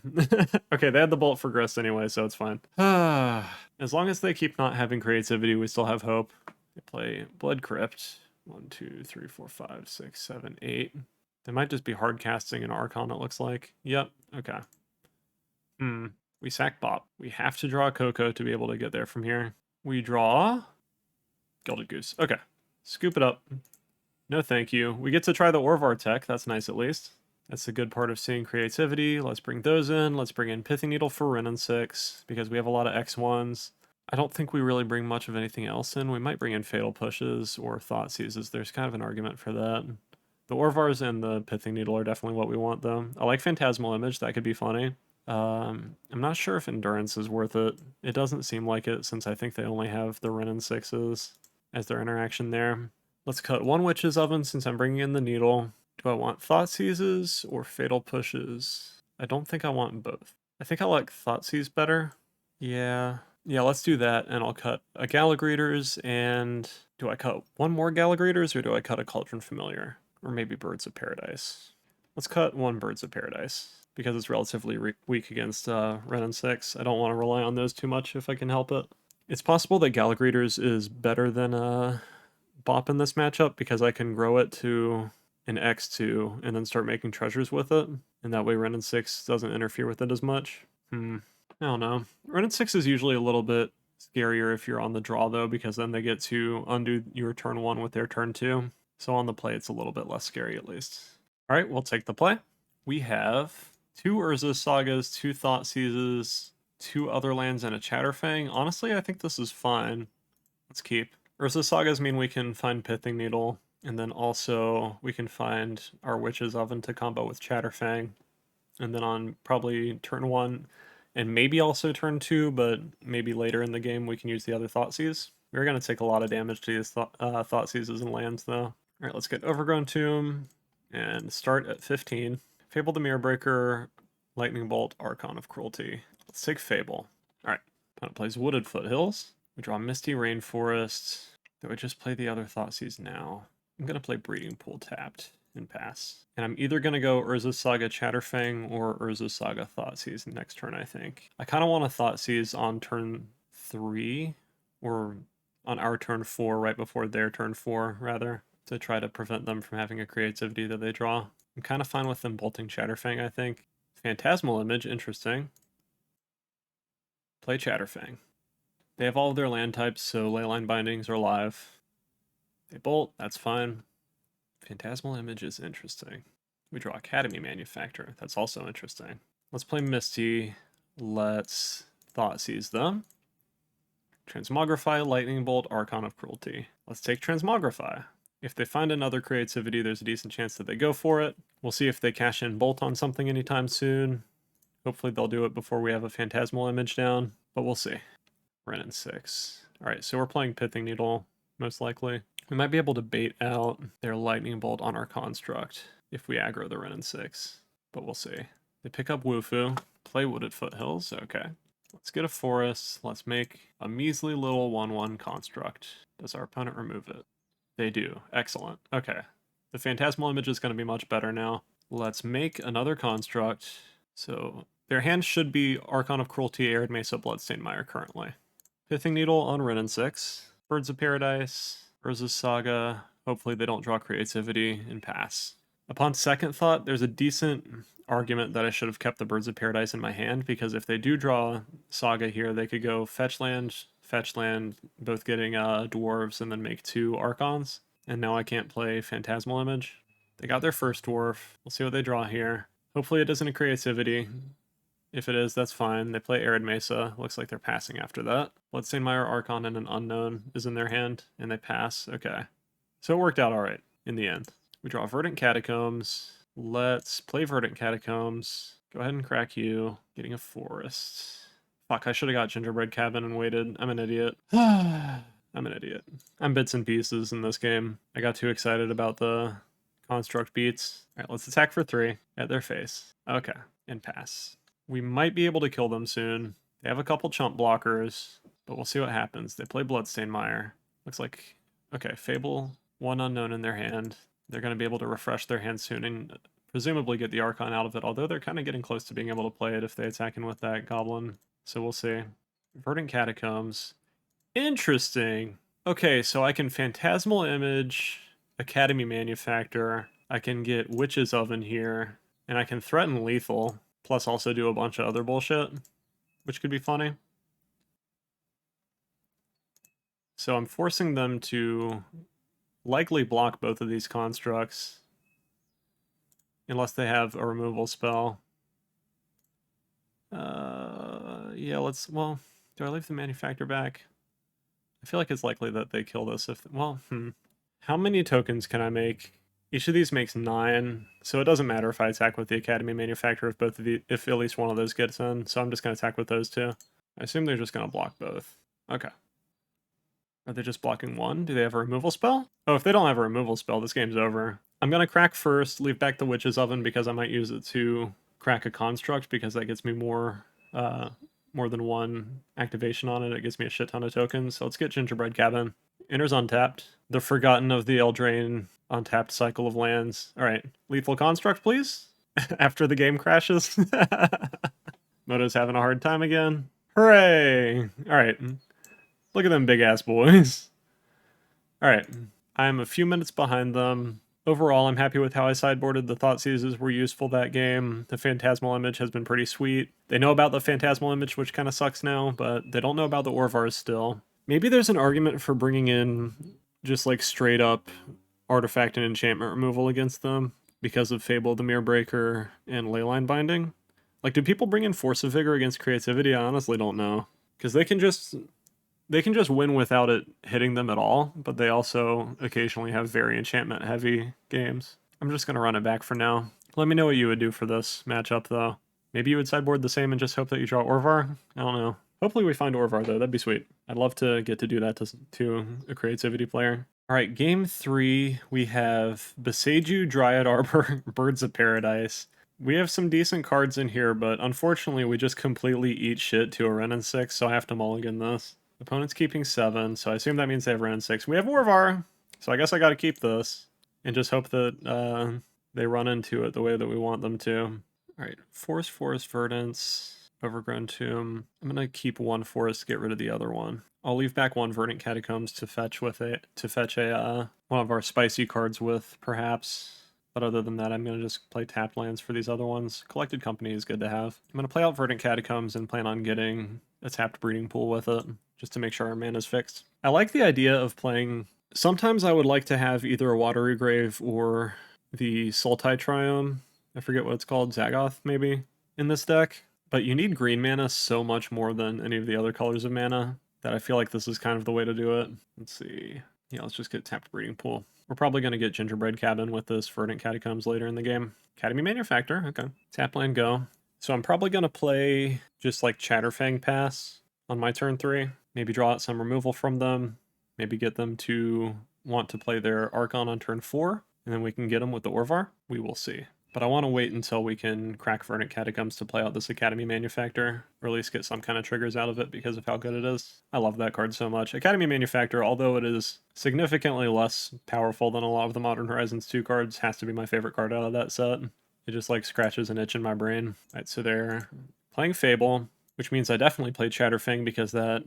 Okay, they had the bolt for Grist anyway, so it's fine. As long as they keep not having creativity, we still have hope. They play Blood Crypt. 1, 2, 3, 4, 5, 6, 7, 8. They might just be hard casting an Archon, it looks like. Yep, okay. We sack Bop. We have to draw CoCo to be able to get there from here. We draw Gilded Goose. Okay. Scoop it up. No thank you. We get to try the Orvar tech. That's nice at least. That's the good part of seeing creativity. Let's bring those in. Let's bring in Pithing Needle for Ren and 6 because we have a lot of X1s. I don't think we really bring much of anything else in. We might bring in Fatal Pushes or Thought Seizes. There's kind of an argument for that. The Orvars and the Pithing Needle are definitely what we want though. I like Phantasmal Image. That could be funny. I'm not sure if Endurance is worth it. It doesn't seem like it since I think they only have the Ren and 6s as their interaction there. Let's cut one Witch's Oven since I'm bringing in the Needle. Do I want Thought Seizes or Fatal Pushes? I don't think I want both. I think I like Thought Seize better. Yeah, let's do that, and I'll cut a Gallagreators, and do I cut one more Gallagreators, or do I cut a Cauldron Familiar? Or maybe Birds of Paradise. Let's cut one Birds of Paradise, because it's relatively weak against Ren and 6. I don't want to rely on those too much if I can help it. It's possible that Gallagreators is better than Bop in this matchup, because I can grow it to an X2 and then start making treasures with it, and that way Ren and 6 doesn't interfere with it as much. I don't know. Ren and 6 is usually a little bit scarier if you're on the draw though, because then they get to undo your turn 1 with their turn 2. So on the play it's a little bit less scary at least. Alright, we'll take the play. We have 2 Urza Sagas, 2 Thought Seizes, 2 other lands, and a Chatterfang. Honestly, I think this is fine. Let's keep. Urza Sagas mean we can find Pithing Needle, and then also we can find our Witch's Oven to combo with Chatterfang. And then on probably turn 1, and maybe also turn 2, but maybe later in the game we can use the other Thoughtseize. We're going to take a lot of damage to these Thoughtseizes and lands though. Alright, let's get Overgrown Tomb, and start at 15. Fable the Mirrorbreaker, Lightning Bolt, Archon of Cruelty. Let's take Fable. Alright, opponent plays Wooded Foothills. We draw Misty Rainforest. Then we just play the other Thoughtseize now. I'm going to play Breeding Pool tapped and pass. And I'm either going to go Urza Saga Chatterfang or Urza Saga Thoughtseize next turn, I think. I kind of want a Thoughtseize on turn 3, or on our turn 4, right before their turn 4, rather, to try to prevent them from having a creativity that they draw. I'm kind of fine with them bolting Chatterfang, I think. Phantasmal Image, interesting. Play Chatterfang. They have all of their land types, so Leyline Bindings are live. They bolt, that's fine. Phantasmal Image is interesting. We draw Academy Manufacturer, that's also interesting. Let's play Misty. Let's Thoughtseize them. Transmogrify, Lightning Bolt, Archon of Cruelty. Let's take Transmogrify. If they find another creativity, there's a decent chance that they go for it. We'll see if they cash in Bolt on something anytime soon. Hopefully they'll do it before we have a Phantasmal Image down, but we'll see. Renin 6. Alright, so we're playing Pithing Needle, most likely. We might be able to bait out their Lightning Bolt on our Construct if we aggro the Renin 6, but we'll see. They pick up Wufu, play Wooded Foothills, okay. Let's get a Forest, let's make a measly little 1/1 Construct. Does our opponent remove it? They do, excellent, okay. The Phantasmal Image is going to be much better now. Let's make another Construct. So their hand should be Archon of Cruelty, Arid Mesa, Bloodstained Mire currently. Pithing Needle on Renin 6. Birds of Paradise, Urza's Saga. Hopefully they don't draw Creativity and pass. Upon second thought, there's a decent argument that I should have kept the Birds of Paradise in my hand, because if they do draw Saga here, they could go fetch land, both getting dwarves, and then make 2 Archons. And now I can't play Phantasmal Image. They got their first dwarf. We'll see what they draw here. Hopefully it isn't a Creativity. If it is, that's fine. They play Arid Mesa. Looks like they're passing after that. Bloodstained Mire, Archon, and an Unknown is in their hand, and they pass. Okay. So it worked out alright in the end. We draw Verdant Catacombs. Let's play Verdant Catacombs. Go ahead and crack you. Getting a Forest. Fuck, I should have got Gingerbread Cabin and waited. I'm an idiot. I'm an idiot. I'm bits and pieces in this game. I got too excited about the Construct beats. Alright, let's attack for 3 at their face. Okay, and pass. We might be able to kill them soon. They have a couple chump blockers, but we'll see what happens. They play Bloodstained Mire. Looks like, okay, Fable, 1 Unknown in their hand. They're going to be able to refresh their hand soon and presumably get the Archon out of it, although they're kind of getting close to being able to play it if they attack in with that Goblin. So we'll see. Verdant Catacombs. Interesting. Okay, so I can Phantasmal Image, Academy Manufactor. I can get Witch's Oven here, and I can threaten Lethal, plus also do a bunch of other bullshit, which could be funny. So I'm forcing them to likely block both of these constructs, unless they have a removal spell. Yeah, well, do I leave the Manufactor back? I feel like it's likely that they kill this if, well, How many tokens can I make? Each of these makes 9, so it doesn't matter if I attack with the Academy Manufactor if at least one of those gets in, so I'm just going to attack with those 2. I assume they're just going to block both. Okay. Are they just blocking 1? Do they have a removal spell? Oh, if they don't have a removal spell, this game's over. I'm going to crack first, leave back the Witch's Oven because I might use it to crack a Construct, because that gets me more than 1 activation on it. It gives me a shit ton of tokens. So let's get Gingerbread Cabin. Enters untapped. The Forgotten of the Eldraine untapped cycle of lands. Alright, Lethal Construct, please? After the game crashes. Moto's having a hard time again. Hooray! Alright. Look at them big ass boys. Alright. I'm a few minutes behind them. Overall, I'm happy with how I sideboarded. The Thought Seizes were useful that game. The Phantasmal Image has been pretty sweet. They know about the Phantasmal Image, which kind of sucks now, but they don't know about the Orvars still. Maybe there's an argument for bringing in just like straight up artifact and enchantment removal against them because of Fable the Mirror Breaker and Leyline Binding. Like, do people bring in Force of Vigor against Creativity? I honestly don't know. Because they can just win without it hitting them at all, but they also occasionally have very enchantment heavy games. I'm just going to run it back for now. Let me know what you would do for this matchup though. Maybe you would sideboard the same and just hope that you draw Orvar? I don't know. Hopefully we find Orvar though, that'd be sweet. I'd love to get to do that to a Creativity player. Alright, game 3, we have Beseju, Dryad Arbor, Birds of Paradise. We have some decent cards in here, but unfortunately we just completely eat shit to a Renin 6, so I have to mulligan this. Opponent's keeping 7, so I assume that means they have Renin 6. We have Orvar, so I guess I gotta keep this, and just hope that they run into it the way that we want them to. Alright, Forest Verdance, Overgrown Tomb. I'm gonna keep 1 Forest to get rid of the other one. I'll leave back 1 Verdant Catacombs to fetch one of our spicy cards with, perhaps. But other than that, I'm gonna just play tapped lands for these other ones. Collected Company is good to have. I'm gonna play out Verdant Catacombs and plan on getting a tapped Breeding Pool with it, just to make sure our mana's fixed. I like the idea of playing... Sometimes I would like to have either a Watery Grave or the Sultai Triome. I forget what it's called, Zagoth, maybe, in this deck. But you need green mana so much more than any of the other colors of mana that I feel like this is kind of the way to do it. Let's see. Yeah, let's just get tapped Breeding Pool. We're probably going to get Gingerbread Cabin with this Verdant Catacombs later in the game. Academy Manufactor, okay. Tap land, go. So I'm probably going to play just like Chatterfang Pass on my turn 3. Maybe draw out some removal from them. Maybe get them to want to play their Archon on turn 4. And then we can get them with the Orvar. We will see. But I want to wait until we can crack Verdant Catacombs to play out this Academy Manufactor, or at least get some kind of triggers out of it because of how good it is. I love that card so much. Academy Manufactor, although it is significantly less powerful than a lot of the Modern Horizons 2 cards, has to be my favorite card out of that set. It just like scratches an itch in my brain. Alright, so they're playing Fable, which means I definitely played Chatterfang because that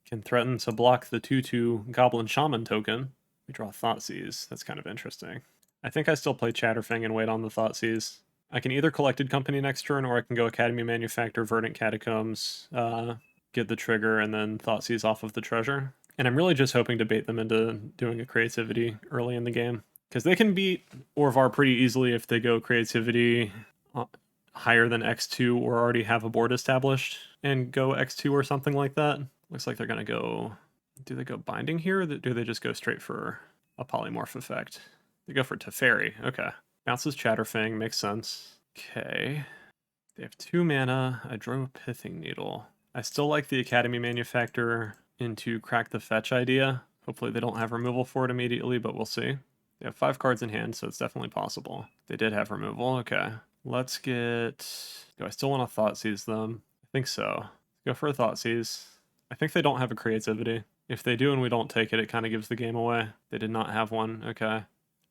can threaten to block the 2/2 Goblin Shaman token. We draw Thoughtseize. That's kind of interesting. I think I still play Chatterfang and wait on the Thoughtseize. I can either Collected Company next turn, or I can go Academy Manufactor, Verdant Catacombs, get the trigger, and then Thoughtseize off of the treasure. And I'm really just hoping to bait them into doing a creativity early in the game. Because they can beat Orvar pretty easily if they go creativity higher than X2 or already have a board established and go X2 or something like that. Looks like they're going to go... Do they go Binding here, or do they just go straight for a Polymorph effect? They go for Teferi. Okay. Bounces Chatterfang. Makes sense. Okay. They have 2 mana. I drew a Pithing Needle. I still like the Academy Manufactor into Crack the Fetch idea. Hopefully they don't have removal for it immediately, but we'll see. They have 5 cards in hand, so it's definitely possible. They did have removal. Okay. Let's get... Do I still want to Thoughtseize them? I think so. Go for a Thoughtseize. I think they don't have a creativity. If they do and we don't take it, it kind of gives the game away. They did not have one. Okay.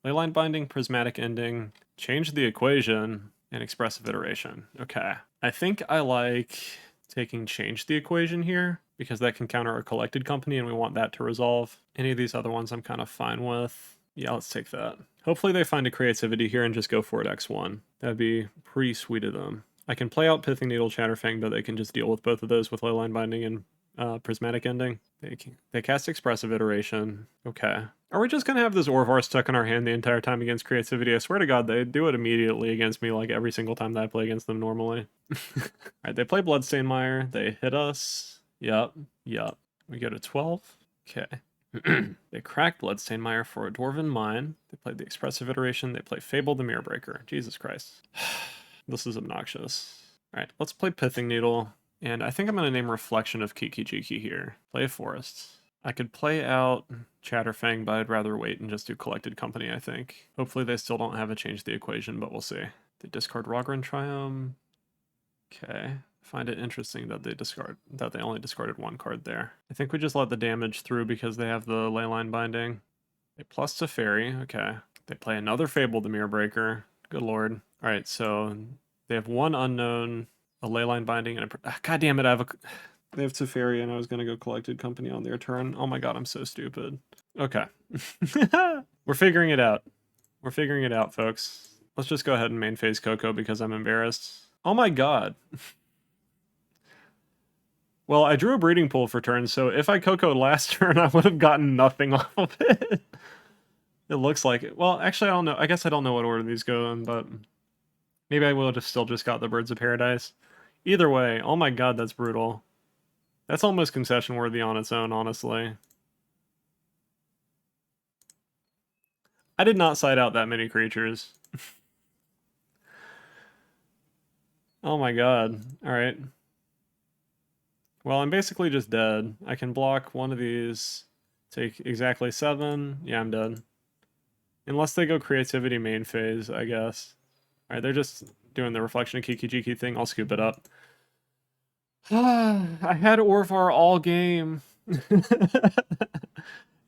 Leyline Binding, Prismatic Ending, change the equation, and Expressive Iteration. Okay. I think I like taking Change the Equation here, because that can counter a Collected Company, and we want that to resolve. Any of these other ones I'm kind of fine with. Yeah, let's take that. Hopefully they find a creativity here and just go for it X1. That'd be pretty sweet of them. I can play out Pithing Needle, Chatterfang, but they can just deal with both of those with Leyline Binding and Prismatic Ending. They cast Expressive Iteration. Okay. Are we just going to have this Orvar stuck in our hand the entire time against creativity? I swear to God, they do it immediately against me like every single time that I play against them normally. Alright, they play Bloodstained Mire. They hit us. Yup. We go to 12. Okay. They cracked Bloodstained Mire for a Dwarven Mine. They played the Expressive Iteration. They play Fable the Mirror Breaker. Jesus Christ. This is obnoxious. Alright, let's play Pithing Needle. And I think I'm going to name Reflection of Kiki-Jiki here. Play a Forest. I could play out Chatterfang, but I'd rather wait and just do Collected Company, I think. Hopefully they still don't have a Change the Equation, but we'll see. They discard Rogran Triumph. Okay. I find it interesting that they only discarded 1 card there. I think we just let the damage through because they have the Leyline Binding. They plus Teferi. Okay. They play another Fable the Mirror Breaker. Good lord. Alright, so they have 1 unknown, a Leyline Binding, and a... God damn it, they have Teferi, and I was going to go Collected Company on their turn. Oh my god, I'm so stupid. Okay. We're figuring it out. We're figuring it out, folks. Let's just go ahead and main phase CoCo because I'm embarrassed. Oh my god. Well, I drew a Breeding Pool for turn, so if I CoCo'd last turn, I would have gotten nothing off of it. It looks like it. Well, actually, I don't know. I guess I don't know what order these go in, but maybe I would have still just got the Birds of Paradise. Either way, oh my god, that's brutal. That's almost concession worthy on its own, honestly. I did not side out that many creatures. Oh my god. Alright. Well, I'm basically just dead. I can block one of these, take exactly 7. Yeah, I'm dead. Unless they go creativity main phase, I guess. Alright, they're just doing the Reflection of Kiki-Jiki thing. I'll scoop it up. I had Orvar all game.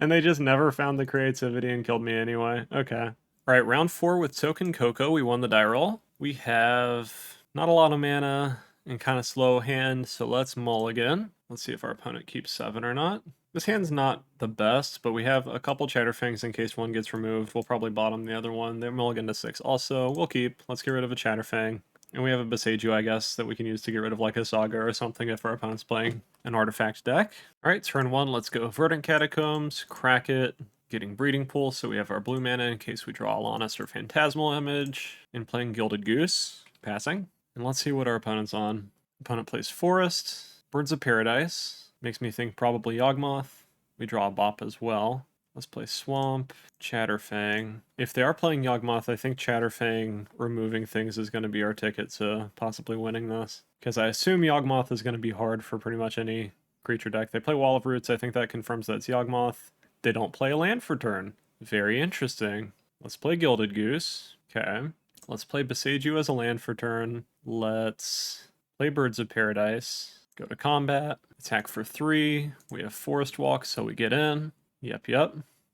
And they just never found the creativity and killed me anyway. Okay. Alright, round 4 with Token CoCo. We won the die roll. We have not a lot of mana and kind of slow hand, so let's mulligan. Let's see if our opponent keeps 7 or not. This hand's not the best, but we have a couple Chatterfangs in case one gets removed. We'll probably bottom the other one. They're mulligan to 6 also. We'll keep. Let's get rid of a Chatterfang. And we have a Boseiju, I guess, that we can use to get rid of like a Saga or something if our opponent's playing an artifact deck. Alright, turn 1, let's go Verdant Catacombs, crack it, getting Breeding Pool, so we have our blue mana in case we draw Alanis or Phantasmal Image, and playing Gilded Goose, passing. And let's see what our opponent's on. Opponent plays Forest, Birds of Paradise, makes me think probably Yawgmoth. We draw a Bop as well. Let's play Swamp, Chatterfang. If they are playing Yawgmoth, I think Chatterfang removing things is going to be our ticket to possibly winning this. Because I assume Yawgmoth is going to be hard for pretty much any creature deck. They play Wall of Roots, I think that confirms that's Yawgmoth. They don't play a land for turn. Very interesting. Let's play Gilded Goose. Okay. Let's play Besage as a land for turn. Let's play Birds of Paradise. Go to combat. Attack for 3. We have Forest Walk, so we get in. Yep.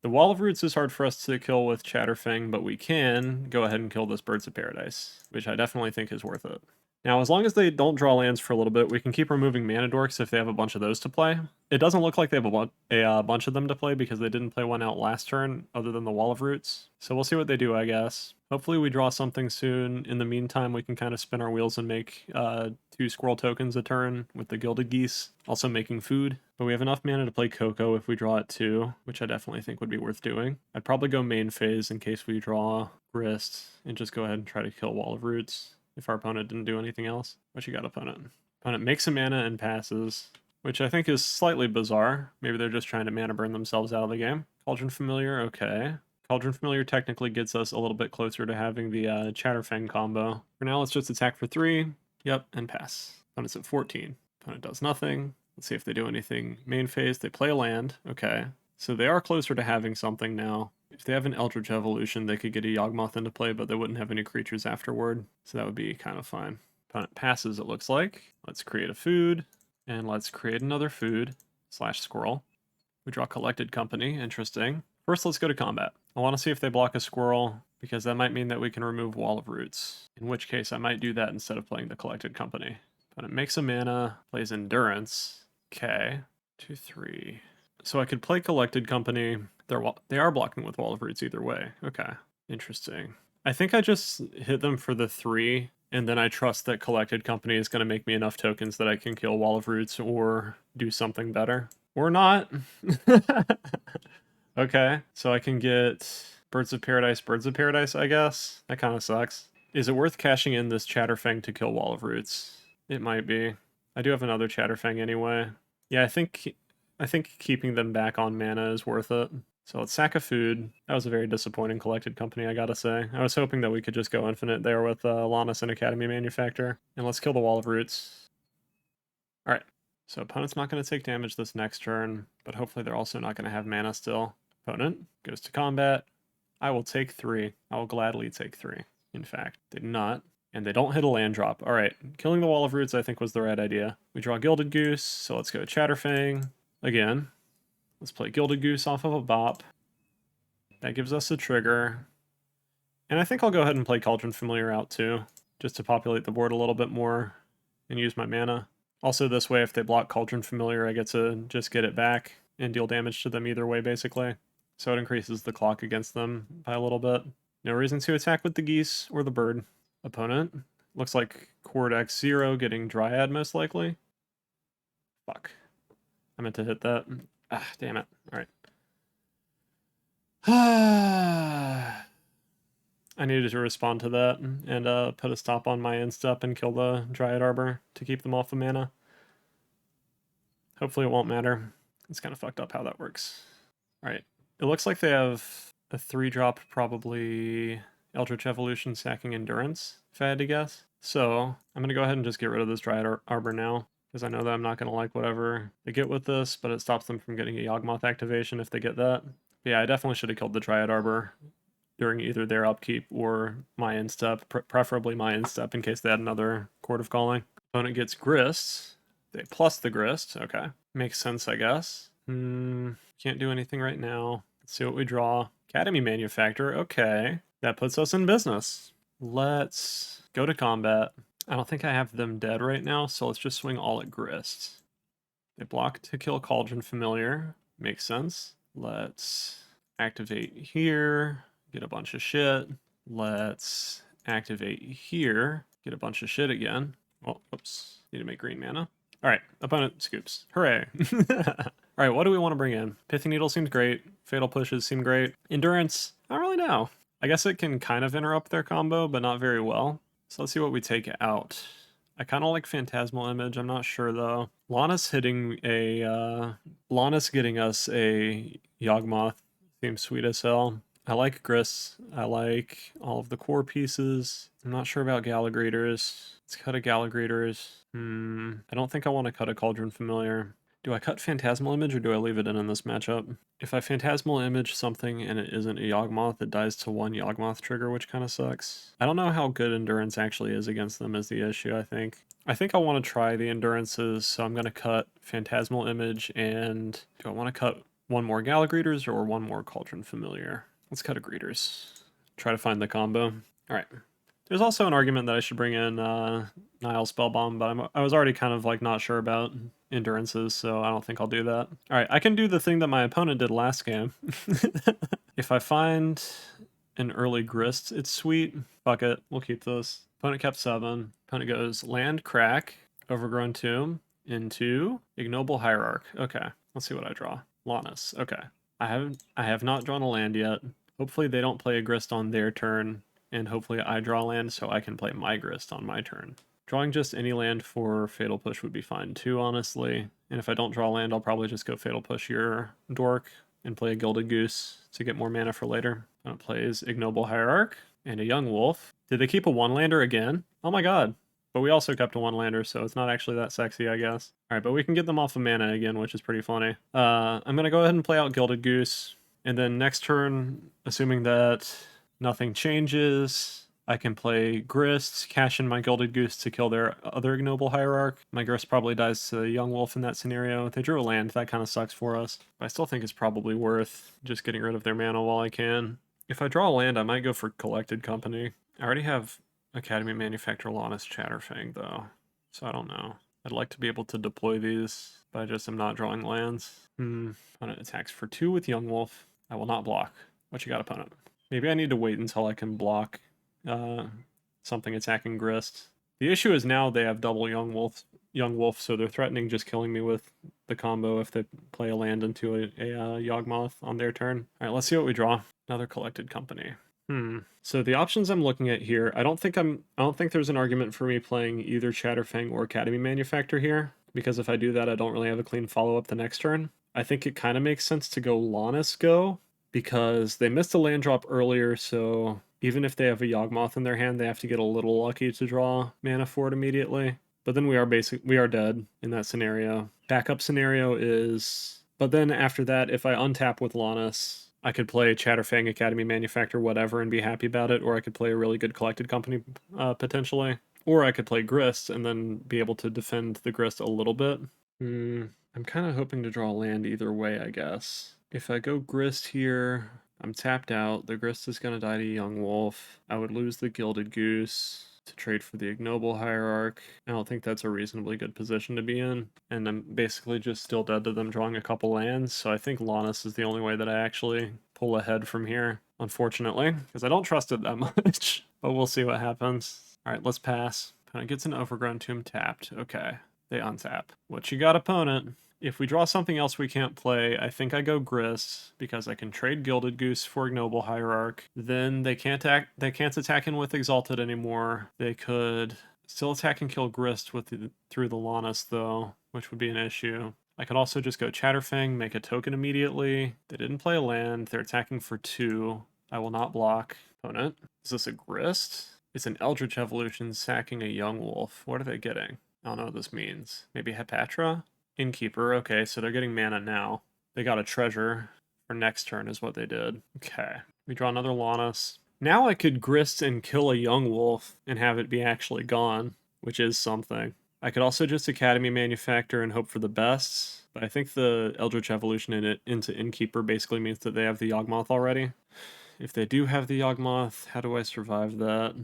The Wall of Roots is hard for us to kill with Chatterfang, but we can go ahead and kill this Birds of Paradise, which I definitely think is worth it. Now, as long as they don't draw lands for a little bit, we can keep removing Mana Dorks if they have a bunch of those to play. It doesn't look like they have a bunch of them to play because they didn't play one out last turn other than the Wall of Roots. So we'll see what they do, I guess. Hopefully we draw something soon. In the meantime, we can kind of spin our wheels and make 2 squirrel tokens a turn with the Gilded Geese. Also making food. But we have enough mana to play CoCo if we draw it too, which I definitely think would be worth doing. I'd probably go main phase in case we draw Grist and just go ahead and try to kill Wall of Roots if our opponent didn't do anything else. What you got, opponent? Opponent makes a mana and passes, which I think is slightly bizarre. Maybe they're just trying to mana burn themselves out of the game. Cauldron Familiar, okay. Cauldron Familiar technically gets us a little bit closer to having the Chatterfang combo. For now, let's just attack for 3. Yep, and pass. Opponent's at 14. Opponent does nothing. Let's see if they do anything. Main phase, they play a land. Okay. So they are closer to having something now. If they have an Eldritch Evolution, they could get a Yawgmoth into play, but they wouldn't have any creatures afterward. So that would be kind of fine. Opponent passes, it looks like. Let's create a food. And let's create another food. / squirrel. We draw Collected Company. Interesting. First, let's go to combat. I want to see if they block a squirrel, because that might mean that we can remove Wall of Roots. In which case, I might do that instead of playing the Collected Company. Opponent makes a mana, plays Endurance. Okay. 2, 3. So I could play Collected Company. They are blocking with Wall of Roots either way. Okay. Interesting. I think I just hit them for the 3, and then I trust that Collected Company is going to make me enough tokens that I can kill Wall of Roots or do something better. Or not. Okay. So I can get Birds of Paradise, I guess. That kind of sucks. Is it worth cashing in this Chatterfang to kill Wall of Roots? It might be. I do have another Chatterfang anyway. Yeah, I think keeping them back on mana is worth it. So let's sack a food. That was a very disappointing Collected Company, I gotta say. I was hoping that we could just go infinite there with Lannis and Academy Manufactor. And let's kill the Wall of Roots. Alright, so opponent's not going to take damage this next turn, but hopefully they're also not going to have mana still. Opponent goes to combat. I will take 3. I will gladly take 3. In fact, they did not. And they don't hit a land drop. Alright, killing the Wall of Roots I think was the right idea. We draw Gilded Goose, so let's go Chatterfang. Again, let's play Gilded Goose off of a bop. That gives us a trigger. And I think I'll go ahead and play Cauldron Familiar out too, just to populate the board a little bit more and use my mana. Also this way, if they block Cauldron Familiar, I get to just get it back and deal damage to them either way, basically. So it increases the clock against them by a little bit. No reason to attack with the geese or the bird. Opponent looks like Cord X0 getting Dryad most likely. Fuck. I meant to hit that. Ah, damn it. Alright. I needed to respond to that and put a stop on my instep and kill the Dryad Arbor to keep them off the mana. Hopefully it won't matter. It's kind of fucked up how that works. Alright. It looks like they have a 3-drop, probably Eldritch Evolution sacking Endurance, if I had to guess. So I'm going to go ahead and just get rid of this Dryad Arbor now, because I know that I'm not going to like whatever they get with this, but it stops them from getting a Yawgmoth activation if they get that. But yeah, I definitely should have killed the Dryad Arbor during either their upkeep or my instep, preferably my instep in case they had another Chord of Calling. Opponent gets Grist. They plus the Grist. Okay. Makes sense, I guess. Can't do anything right now. Let's see what we draw. Academy Manufactor. Okay. That puts us in business. Let's go to combat. I don't think I have them dead right now, so let's just swing all at Grist. They block to kill Cauldron Familiar. Makes sense. Let's activate here. Get a bunch of shit. Let's activate here. Get a bunch of shit again. Oh, oops. Need to make green mana. Alright, opponent scoops. Hooray. Alright, what do we want to bring in? Pithy Needle seems great. Fatal Pushes seem great. Endurance, I don't really know. I guess it can kind of interrupt their combo, but not very well. So let's see what we take out. I kind of like Phantasmal Image, I'm not sure though. Lannis getting us a Yawgmoth Seems sweet as hell. I like Grist. I like all of the core pieces. I'm not sure about Galligrators. Let's cut a Galligrators. I don't think I want to cut a Cauldron Familiar. Do I cut Phantasmal Image or do I leave it in this matchup? If I Phantasmal Image something and it isn't a Yawgmoth, it dies to 1 Yawgmoth trigger, which kind of sucks. I don't know how good Endurance actually is against them is the issue, I think. I think I want to try the Endurances, so I'm going to cut Phantasmal Image, and do I want to cut one more Galligrators or one more Cauldron Familiar? Let's cut a Greeters. Try to find the combo. Alright. There's also an argument that I should bring in Nile Spellbomb, but I was already kind of like not sure about Endurances, so I don't think I'll do that. Alright, I can do the thing that my opponent did last game. If I find an early Grist, it's sweet. Fuck it, we'll keep this. Opponent kept 7. Opponent goes Land, Crack, Overgrown Tomb, into Ignoble Hierarch. Okay, let's see what I draw. Lannis. Okay. I have not drawn a land yet. Hopefully they don't play a Grist on their turn, and hopefully I draw land so I can play my Grist on my turn. Drawing just any land for Fatal Push would be fine too, honestly. And if I don't draw land, I'll probably just go Fatal Push your Dork and play a Gilded Goose to get more mana for later. Opponent plays Ignoble Hierarch and a Young Wolf. Did they keep a 1-lander again? Oh my god. But we also kept a 1-lander, so it's not actually that sexy, I guess. Alright, but we can get them off of mana again, which is pretty funny. I'm going to go ahead and play out Gilded Goose. And then next turn, assuming that nothing changes, I can play Grist, cash in my Gilded Goose to kill their other Ignoble Hierarch. My Grist probably dies to Young Wolf in that scenario. They drew a land, that kind of sucks for us. But I still think it's probably worth just getting rid of their mana while I can. If I draw a land, I might go for Collected Company. I already have Academy Manufacturer Lannis Chatterfang, though, so I don't know. I'd like to be able to deploy these, but I just am not drawing lands. Opponent attacks for 2 with Young Wolf. I will not block. What you got, opponent? Maybe I need to wait until I can block something attacking Grist. The issue is now they have double Young Wolf, so they're threatening just killing me with the combo if they play a land into a Yawgmoth on their turn. All right, let's see what we draw. Another Collected Company. So the options I'm looking at here, I don't think there's an argument for me playing either Chatterfang or Academy Manufactor here, because if I do that, I don't really have a clean follow-up the next turn. I think it kind of makes sense to go Lannis Go, because they missed a land drop earlier, so even if they have a Yawgmoth in their hand, they have to get a little lucky to draw mana for it immediately. But then we are dead in that scenario. Backup scenario is, but then after that, if I untap with Lannis, I could play Chatterfang, Academy Manufactor, whatever, and be happy about it, or I could play a really good Collected Company, potentially. Or I could play Grist and then be able to defend the Grist a little bit. I'm kind of hoping to draw land either way, I guess. If I go Grist here, I'm tapped out. The Grist is going to die to Young Wolf. I would lose the Gilded Goose to trade for the Ignoble Hierarch. I don't think that's a reasonably good position to be in. And I'm basically just still dead to them drawing a couple lands, so I think Lannis is the only way that I actually pull ahead from here, unfortunately, because I don't trust it that much. But we'll see what happens. Alright, let's pass. Opponent gets an Overgrown Tomb tapped. Okay, they untap. What you got, opponent? If we draw something else we can't play, I think I go Grist, because I can trade Gilded Goose for Ignoble Hierarch. Then they can't attack in with Exalted anymore. They could still attack and kill Grist through the Lannis, though, which would be an issue. I could also just go Chatterfang, make a token immediately. They didn't play a land. They're attacking for 2. I will not block. Opponent. Is this a Grist? It's an Eldritch Evolution sacking a Young Wolf. What are they getting? I don't know what this means. Maybe Hepatra? Innkeeper, okay, so they're getting mana now. They got a treasure for next turn is what they did. Okay, we draw another Lannis. Now I could Grist and kill a Young Wolf and have it be actually gone, which is something. I could also just Academy Manufactor and hope for the best, but I think the Eldritch Evolution into Innkeeper basically means that they have the Yawgmoth already. If they do have the Yawgmoth, how do I survive that?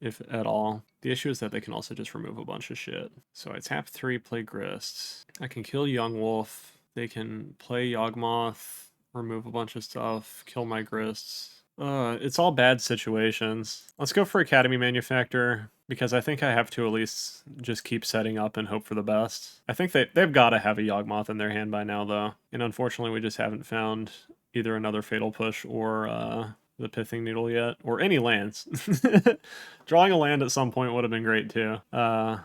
If at all. The issue is that they can also just remove a bunch of shit. So I tap 3, play Grist. I can kill Young Wolf. They can play Yawgmoth, remove a bunch of stuff, kill my Grists. It's all bad situations. Let's go for Academy Manufactor, because I think I have to at least just keep setting up and hope for the best. I think they've got to have a Yawgmoth in their hand by now, though. And unfortunately, we just haven't found either another Fatal Push or the Pithing Needle yet, or any lands. Drawing a land at some point would have been great too, but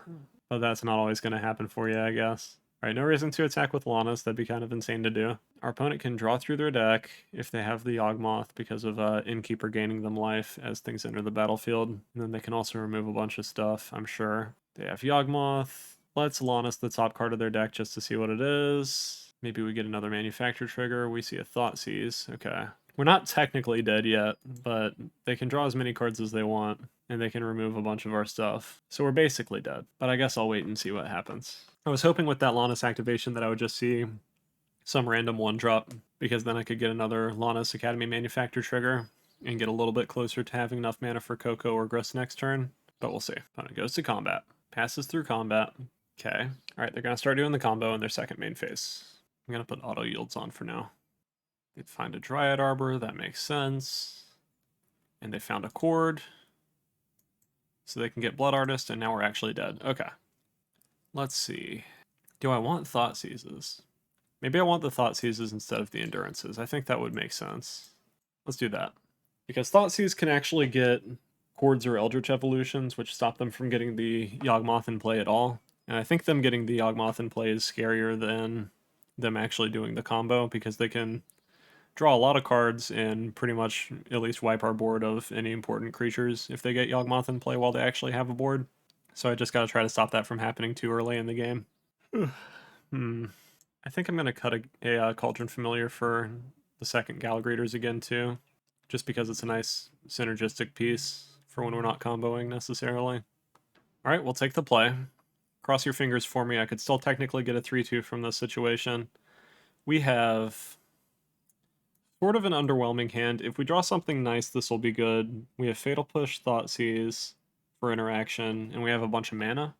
that's not always going to happen for you, I guess. Alright, no reason to attack with Lana's. That'd be kind of insane to do. Our opponent can draw through their deck if they have the Yawgmoth because of Innkeeper gaining them life as things enter the battlefield. And then they can also remove a bunch of stuff, I'm sure. They have Yawgmoth. Let's Lana's the top card of their deck just to see what it is. Maybe we get another Manufacture trigger. We see a Thoughtseize. Okay. We're not technically dead yet, but they can draw as many cards as they want, and they can remove a bunch of our stuff. So we're basically dead, but I guess I'll wait and see what happens. I was hoping with that Lannis activation that I would just see some random one drop, because then I could get another Lannis Academy Manufacture trigger and get a little bit closer to having enough mana for CoCo or Grist next turn, but we'll see. Opponent goes to combat, passes through combat. Okay, alright, they're going to start doing the combo in their second main phase. I'm going to put auto yields on for now. They'd find a Dryad Arbor, that makes sense. And they found a Chord. So they can get Blood Artist, and now we're actually dead. Okay. Let's see. Do I want Thoughtseizes? Maybe I want the Thoughtseizes instead of the Endurances. I think that would make sense. Let's do that. Because Thoughtseize can actually get Chords or Eldritch Evolutions, which stop them from getting the Yawgmoth in play at all. And I think them getting the Yawgmoth in play is scarier than them actually doing the combo, because they can draw a lot of cards and pretty much at least wipe our board of any important creatures if they get Yawgmoth in play while they actually have a board. So I just gotta try to stop that from happening too early in the game. I think I'm gonna cut a Cauldron Familiar for the second Galagreators again too, just because it's a nice synergistic piece for when we're not comboing necessarily. Alright, we'll take the play. Cross your fingers for me. I could still technically get a 3-2 from this situation. We have sort of an underwhelming hand. If we draw something nice, this will be good. We have Fatal Push, Thoughtseize for interaction, and we have a bunch of mana.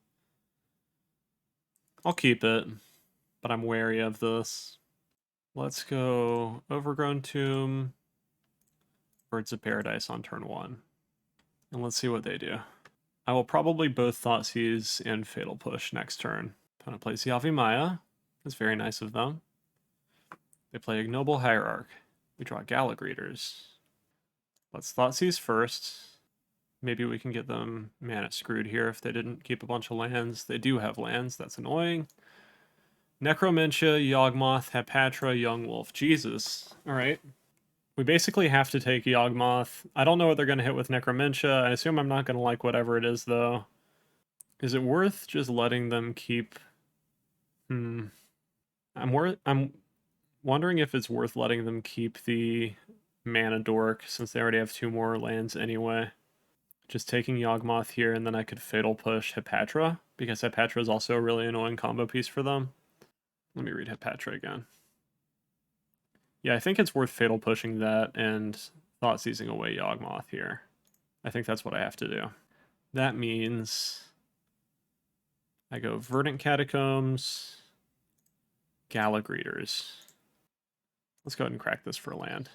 I'll keep it, but I'm wary of this. Let's go Overgrown Tomb, Birds of Paradise on turn 1. And let's see what they do. I will probably both Thoughtseize and Fatal Push next turn. Opponent plays Yavimaya. That's very nice of them. They play Ignoble Hierarch. We draw Galagreators. Let's Thoughtseize first. Maybe we can get them mana screwed here if they didn't keep a bunch of lands. They do have lands, that's annoying. Necromentia, Yawgmoth, Hapatra, Yawgmoth. Jesus. Alright. We basically have to take Yawgmoth. I don't know what they're going to hit with Necromentia. I assume I'm not going to like whatever it is, though. Is it worth just letting them keep... I'm wondering if it's worth letting them keep the Mana Dork, since they already have 2 more lands anyway. Just taking Yawgmoth here, and then I could Fatal Push Hapatra, because Hapatra is also a really annoying combo piece for them. Let me read Hapatra again. Yeah, I think it's worth Fatal Pushing that and Thoughtseizing away Yawgmoth here. I think that's what I have to do. That means I go Verdant Catacombs, Galagreators. Let's go ahead and crack this for land,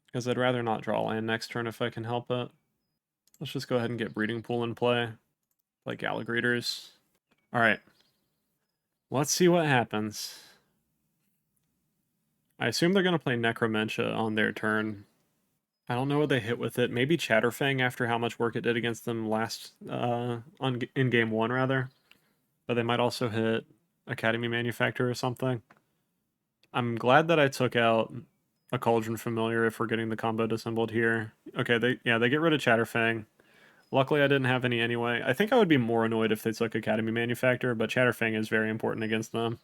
because I'd rather not draw land next turn if I can help it. Let's just go ahead and get Breeding Pool in play. Play Galagreators. Alright. Let's see what happens. I assume they're going to play Necromentia on their turn. I don't know what they hit with it. Maybe Chatterfang after how much work it did against them last... in game 1, rather. But they might also hit Academy Manufactor or something. I'm glad that I took out a Cauldron Familiar if we're getting the combo dissembled here. Okay, they get rid of Chatterfang. Luckily I didn't have any anyway. I think I would be more annoyed if they took Academy Manufactor, but Chatterfang is very important against them.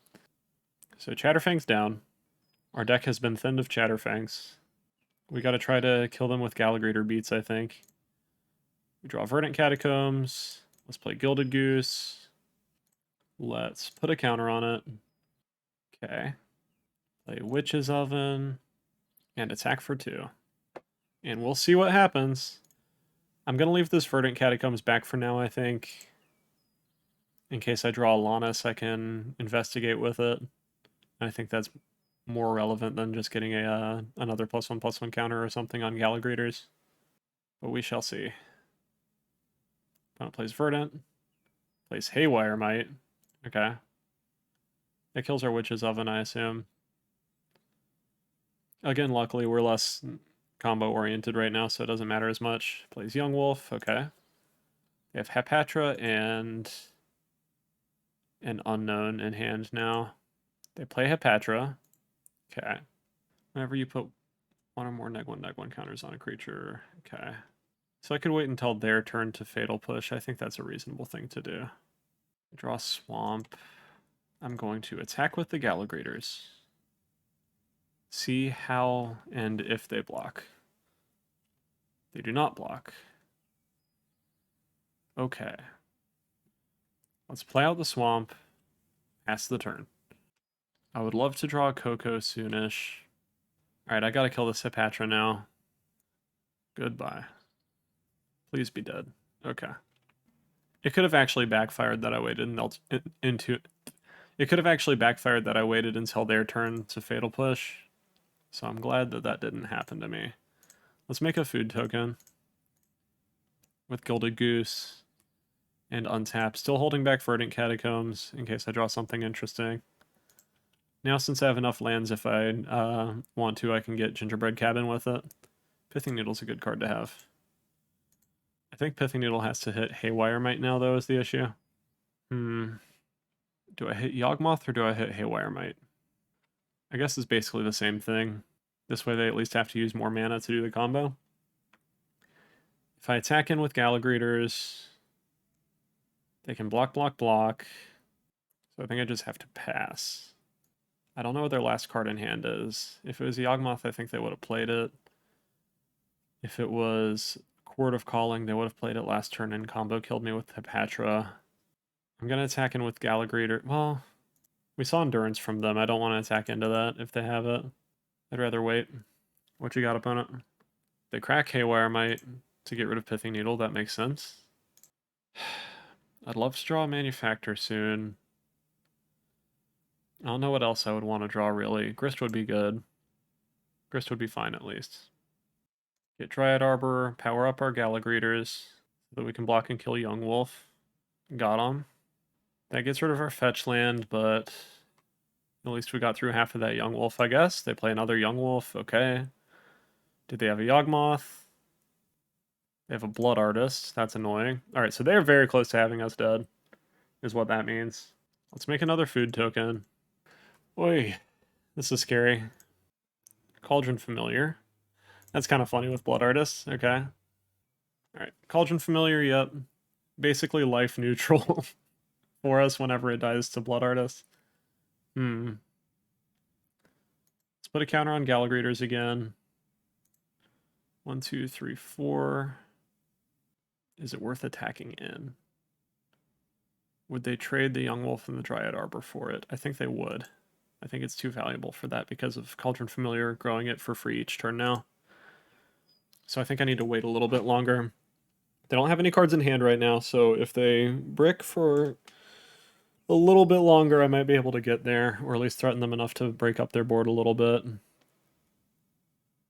So Chatterfang's down. Our deck has been thinned of Chatterfangs. We gotta try to kill them with Galagreator beats, I think. We draw Verdant Catacombs. Let's play Gilded Goose. Let's put a counter on it. Okay. Play Witch's Oven. And attack for 2. And we'll see what happens. I'm going to leave this Verdant Catacombs back for now, I think. In case I draw a Lannis, I can investigate with it. And I think that's more relevant than just getting another +1/+1 counter or something on Galagreators. But we shall see. Opponent plays Verdant. Plays Haywire Might. Okay. That kills our Witch's Oven, I assume. Again, luckily, we're less combo-oriented right now, so it doesn't matter as much. Plays Yawgmoth, okay. They have Hapatra and an Unknown in hand now. They play Hepatra. Okay. Whenever you put one or more neg1 counters on a creature. Okay. So I could wait until their turn to Fatal Push. I think that's a reasonable thing to do. Draw Swamp. I'm going to attack with the Gallagrators. See how and if they block. They do not block. Okay. Let's play out the Swamp. Pass the turn. I would love to draw a CoCo soonish. Alright, I gotta kill this Hepatra now. Goodbye. Please be dead. Okay. It could have actually backfired that I waited into... It could have actually backfired that I waited until their turn to Fatal Push. So I'm glad that that didn't happen to me. Let's make a food token. With Gilded Goose. And untap. Still holding back Verdant Catacombs in case I draw something interesting. Now since I have enough lands, if I want to, I can get Gingerbread Cabin with it. Pithing Needle's a good card to have. I think Pithing Needle has to hit Haywire Mite now, though, is the issue. Do I hit Yawgmoth or do I hit Haywire Mite? I guess it's basically the same thing. This way they at least have to use more mana to do the combo. If I attack in with Gallagrators, they can block, block, block. So I think I just have to pass. I don't know what their last card in hand is. If it was Yawgmoth, I think they would have played it. If it was Chord of Calling, they would have played it last turn and combo killed me with Hepatra. I'm going to attack in with Gallagrator. Well, we saw Endurance from them. I don't want to attack into that if they have it. I'd rather wait. What you got, opponent? They crack Haywire Mite to get rid of Pithing Needle. That makes sense. I'd love to draw a Manufactor soon. I don't know what else I would want to draw, really. Grist would be good. Grist would be fine, at least. Get Dryad Arbor, power up our Gallagrators, so that we can block and kill Yawgmoth. Got him. That gets rid of our fetch land, but at least we got through half of that Yawgmoth, I guess. They play another Yawgmoth, okay. Did they have a Yawgmoth? They have a Blood Artist. That's annoying. Alright, so they're very close to having us dead, is what that means. Let's make another food token. Oi, this is scary. Cauldron Familiar. That's kind of funny with Blood Artists. Okay. Alright, Cauldron Familiar, yep. Basically life neutral for us whenever it dies to Blood Artists. Let's put a counter on Gallagrators again. 1, 2, 3, 4. Is it worth attacking in? Would they trade the Yawgmoth and the Dryad Arbor for it? I think they would. I think it's too valuable for that because of Cauldron Familiar growing it for free each turn now. So I think I need to wait a little bit longer. They don't have any cards in hand right now, so if they brick for a little bit longer, I might be able to get there, or at least threaten them enough to break up their board a little bit.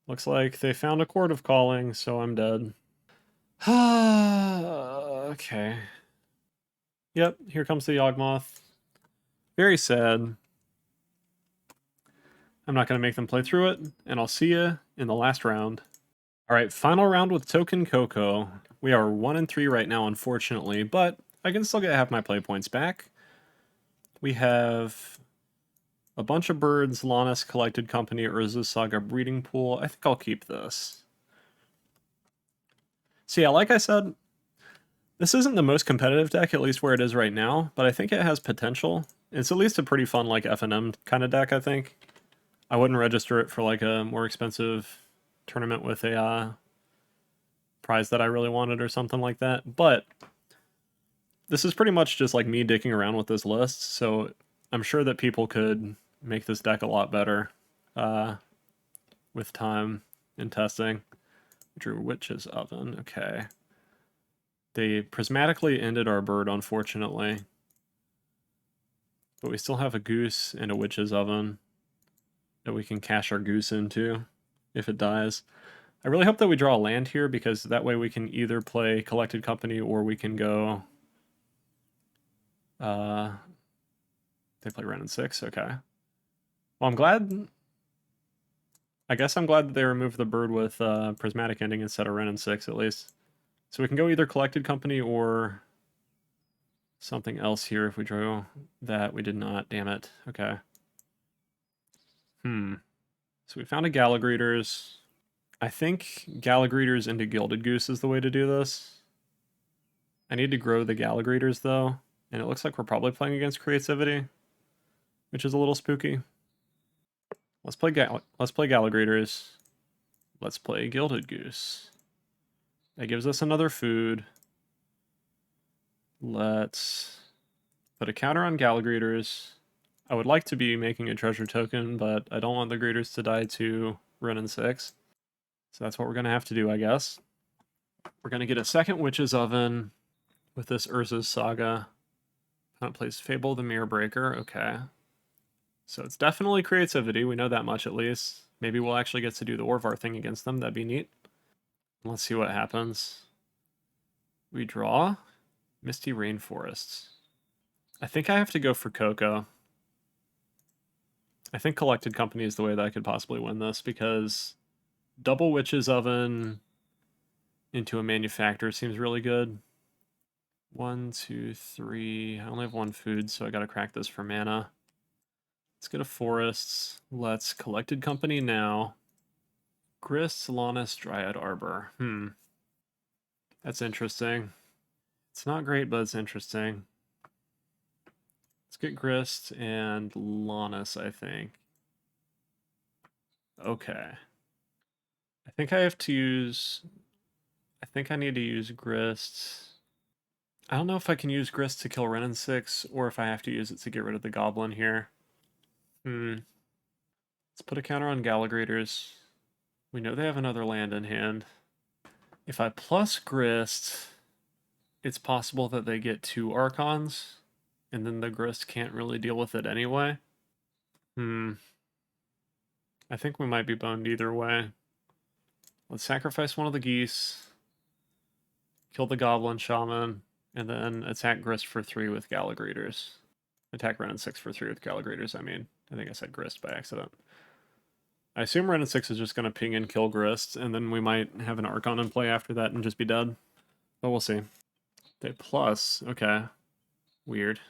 Looks like they found a Chord of Calling, so I'm dead. Okay. Yep, here comes the Yawgmoth. Very sad. I'm not going to make them play through it, and I'll see you in the last round. Alright, final round with Token CoCo. We are 1-3 right now, unfortunately, but I can still get half my play points back. We have a bunch of birds, Lannis, Collected Company, Urza's Saga, Breeding Pool. I think I'll keep this. So yeah, like I said, this isn't the most competitive deck, at least where it is right now, but I think it has potential. It's at least a pretty fun, like, F&M kind of deck, I think. I wouldn't register it for, like, a more expensive tournament with a prize that I really wanted or something like that, but this is pretty much just, like, me dicking around with this list, so I'm sure that people could make this deck a lot better with time and testing. Drew Witch's Oven, okay. They prismatically ended our bird, unfortunately. But we still have a goose and a Witch's Oven that we can cash our goose into if it dies. I really hope that we draw a land here, because that way we can either play Collected Company or we can go... they play Wrenn and 6, okay. Well, I'm glad... I guess I'm glad that they removed the bird with Prismatic Ending instead of Wrenn and 6, at least. So we can go either Collected Company or something else here if we drew that. We did not, damn it. Okay. So we found a Gallagreeters. I think Gallagreeters into Gilded Goose is the way to do this. I need to grow the Gallagreeters though, and it looks like we're probably playing against Creativity, which is a little spooky. Let's play Gallagreeters. Let's play Gilded Goose. That gives us another food. Let's put a counter on Gallagreeters. I would like to be making a treasure token, but I don't want the greeters to die to Renin 6. So that's what we're going to have to do, I guess. We're going to get a second Witch's Oven with this Urza's Saga. Opponent plays Fable the Mirror Breaker. Okay. So it's definitely Creativity. We know that much at least. Maybe we'll actually get to do the Orvar thing against them. That'd be neat. Let's see what happens. We draw Misty Rainforests. I think I have to go for CoCo. I think Collected Company is the way that I could possibly win this, because double Witch's Oven into a Manufacturer seems really good. 1, 2, 3. I only have one food, so I gotta crack this for mana. Let's go to Forests. Let's Collected Company now. Grist, Lannis, Dryad Arbor. That's interesting. It's not great, but it's interesting. Let's get Grist and Lannis, I think. Okay. I think I have to use... I think I need to use Grist. I don't know if I can use Grist to kill Renin 6, or if I have to use it to get rid of the Goblin here. Let's put a counter on Gallagreeters. We know they have another land in hand. If I plus Grist, it's possible that they get 2 Archons, and then the Grist can't really deal with it anyway. I think we might be boned either way. Let's sacrifice one of the geese, kill the Goblin Shaman, and then attack Grist for 3 with Gallagreeters. Attack Renin 6 for 3 with Gallagreeters, I mean. I think I said Grist by accident. I assume Renin 6 is just going to ping and kill Grist, and then we might have an Archon in play after that and just be dead. But we'll see. They plus, okay. Weird.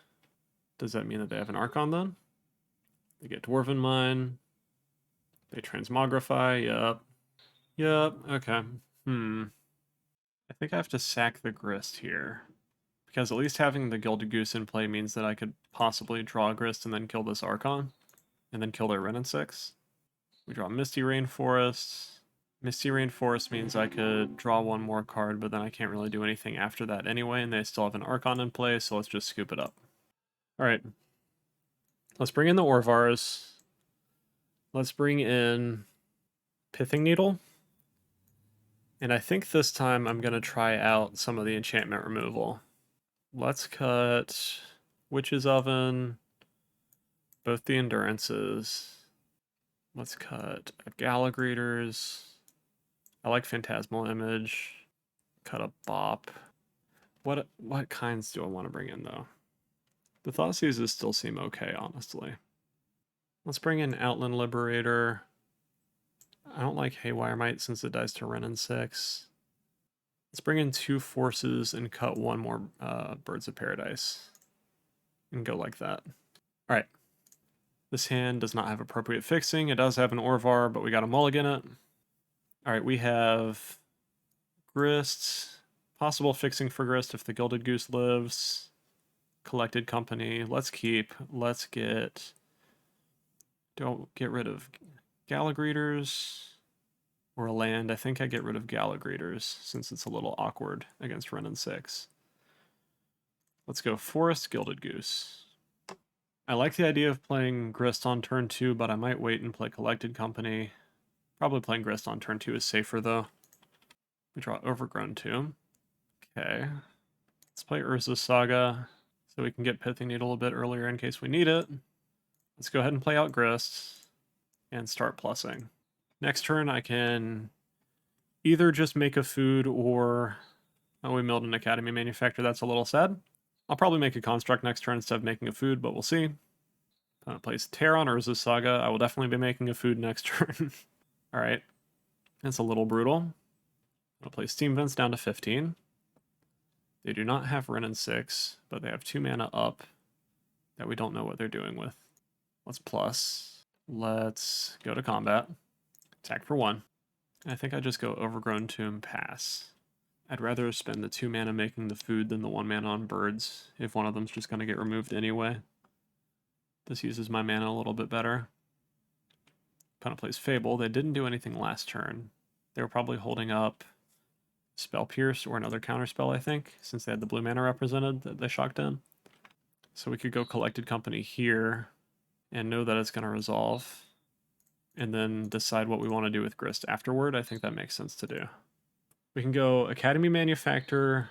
Does that mean that they have an Archon then? They get Dwarven Mine. They Transmogrify, yup. Yup, okay. I think I have to sack the Grist here, because at least having the Gilded Goose in play means that I could possibly draw Grist and then kill this Archon, and then kill their Renin 6. We draw Misty Rainforest. Misty Rainforest means I could draw one more card, but then I can't really do anything after that anyway, and they still have an Archon in play, so let's just scoop it up. Alright. Let's bring in the Orvars. Let's bring in Pithing Needle. And I think this time I'm going to try out some of the enchantment removal. Let's cut Witch's Oven, both the Endurances. Let's cut a Gallagreeters. I like Phantasmal Image. Cut a Bop. What kinds do I want to bring in, though? The Thoughtseizes still seem okay, honestly. Let's bring in Outland Liberator. I don't like Haywire Might since it dies to Renin 6. Let's bring in 2 Forces and cut 1 more Birds of Paradise. And go like that. Alright. This hand does not have appropriate fixing. It does have an Orvar, but we got to mulligan it. Alright, we have Grist. Possible fixing for Grist if the Gilded Goose lives. Collected Company. Let's keep. Let's get... Don't get rid of Gallagreeters or a land. I think I get rid of Gallagreeters since it's a little awkward against Renin 6. Let's go Forest, Gilded Goose. I like the idea of playing Grist on turn 2, but I might wait and play Collected Company. Probably playing Grist on turn 2 is safer, though. We draw Overgrown Tomb. Okay. Let's play Urza's Saga, so we can get Pithing Needle a bit earlier in case we need it. Let's go ahead and play out Grist and start plussing. Next turn, I can either just make a food or... Oh, we milled an Academy Manufacturer. That's a little sad. I'll probably make a Construct next turn instead of making a food, but we'll see. Plays Terra on Urza's Saga. I will definitely be making a food next turn. Alright. That's a little brutal. I'll play Steam Vents down to 15. They do not have Renin 6, but they have 2 mana up that we don't know what they're doing with. Let's plus. Let's go to combat. Attack for 1. I think I just go Overgrown Tomb, pass. I'd rather spend the 2 mana making the food than the 1 mana on birds, if one of them's just going to get removed anyway. This uses my mana a little bit better. Opponent plays Fable. They didn't do anything last turn. They were probably holding up Spell Pierce or another counterspell, I think, since they had the blue mana represented that they shocked in. So we could go Collected Company here and know that it's going to resolve, and then decide what we want to do with Grist afterward. I think that makes sense to do. We can go Academy Manufactor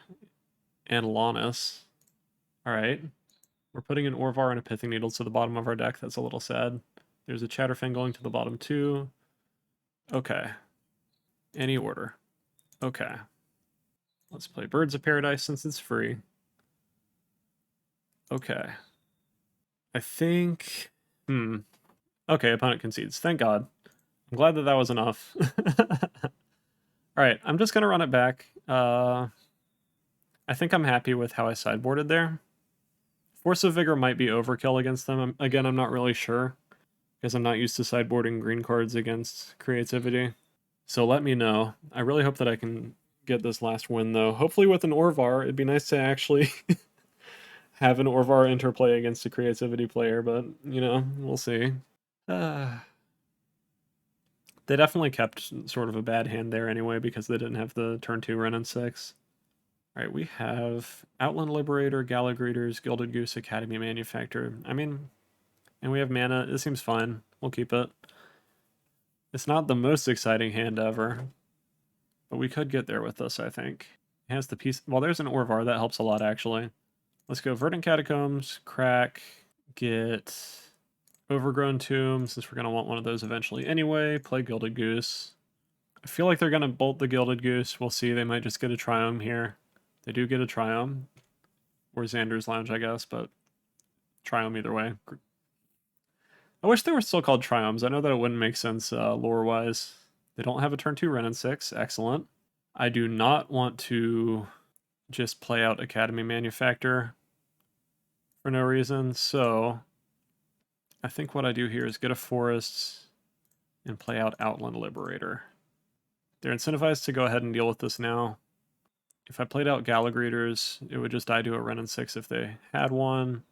and Lannis. Alright. We're putting an Orvar and a Pithing Needle to the bottom of our deck. That's a little sad. There's a Chatterfang going to the bottom too. Okay. Any order. Okay. Let's play Birds of Paradise since it's free. Okay. I think... Okay, opponent concedes. Thank God. I'm glad that that was enough. Alright, I'm just going to run it back. I think I'm happy with how I sideboarded there. Force of Vigor might be overkill against them. Again, I'm not really sure, because I'm not used to sideboarding green cards against creativity. So let me know. I really hope that I can get this last win, though. Hopefully with an Orvar. It'd be nice to actually have an Orvar interplay against a creativity player, but, you know, we'll see. They definitely kept sort of a bad hand there anyway, because they didn't have the turn 2 Wrenn and 6. Alright, we have Outland Liberator, Gala Greeters, Gilded Goose, Academy Manufacturer. I mean, and we have mana. It seems fine. We'll keep it. It's not the most exciting hand ever, but we could get there with this, I think. It has the piece... Well, there's an Orvar. That helps a lot, actually. Let's go Verdant Catacombs, crack, get Overgrown Tomb, since we're going to want one of those eventually anyway. Play Gilded Goose. I feel like they're going to bolt the Gilded Goose. We'll see. They might just get a Triome here. They do get a Triome. Or Xander's Lounge, I guess, but Triome either way. I wish they were still called Triomes. I know that it wouldn't make sense lore-wise. They don't have a turn 2 Wrenn and 6. Excellent. I do not want to just play out Academy Manufactor for no reason, so I think what I do here is get a Forest and play out Outland Liberator. They're incentivized to go ahead and deal with this now. If I played out Gala Greeters, it would just die to a Wrenn and 6 if they had one.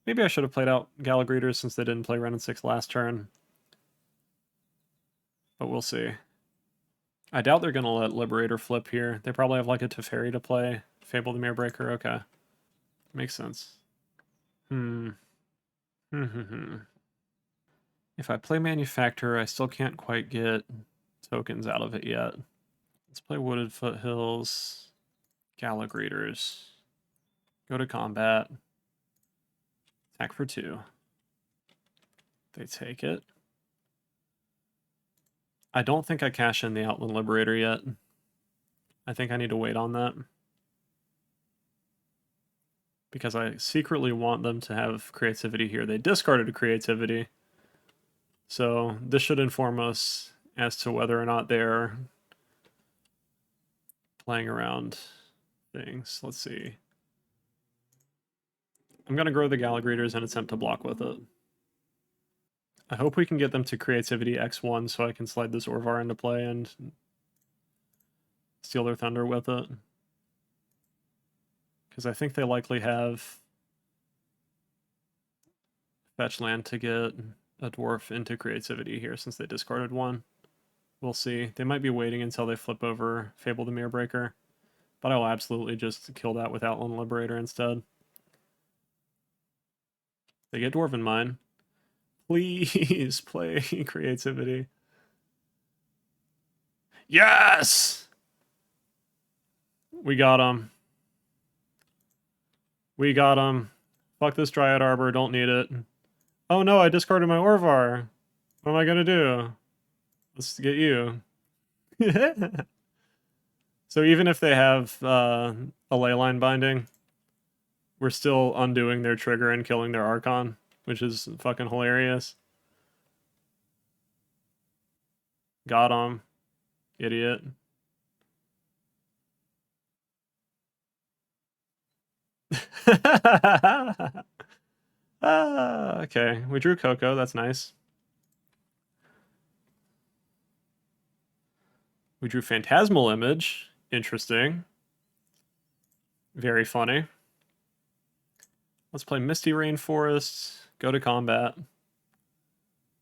Maybe I should have played out Gala Greeters since they didn't play Wrenn and 6 last turn. But we'll see. I doubt they're going to let Liberator flip here. They probably have like a Teferi to play. Fable the Mirror Breaker, okay. Makes sense. If I play Manufacturer, I still can't quite get tokens out of it yet. Let's play Wooded Foothills, Gala Greeters. Go to combat. Attack for 2. They take it. I don't think I cash in the Outland Liberator yet. I think I need to wait on that, because I secretly want them to have creativity here. They discarded a creativity, so this should inform us as to whether or not they're playing around things. Let's see. I'm going to grow the Gala Greeters and attempt to block with it. I hope we can get them to creativity X1 so I can slide this Orvar into play and steal their Thunder with it. Because I think they likely have fetch land to get a Dwarf into creativity here since they discarded one. We'll see. They might be waiting until they flip over Fable the Mirror Breaker, but I'll absolutely just kill that with Outland Liberator instead. They get Dwarven Mine. Please play creativity. Yes! We got him. We got him. Fuck this Dryad Arbor, don't need it. Oh no, I discarded my Orvar. What am I gonna do? Let's get you. So even if they have a Leyline Binding, we're still undoing their trigger and killing their Archon, which is fucking hilarious. Got him. Idiot. Okay, we drew CoCo, that's nice. We drew Phantasmal Image. Interesting. Very funny. Let's play Misty Rainforest. Go to combat.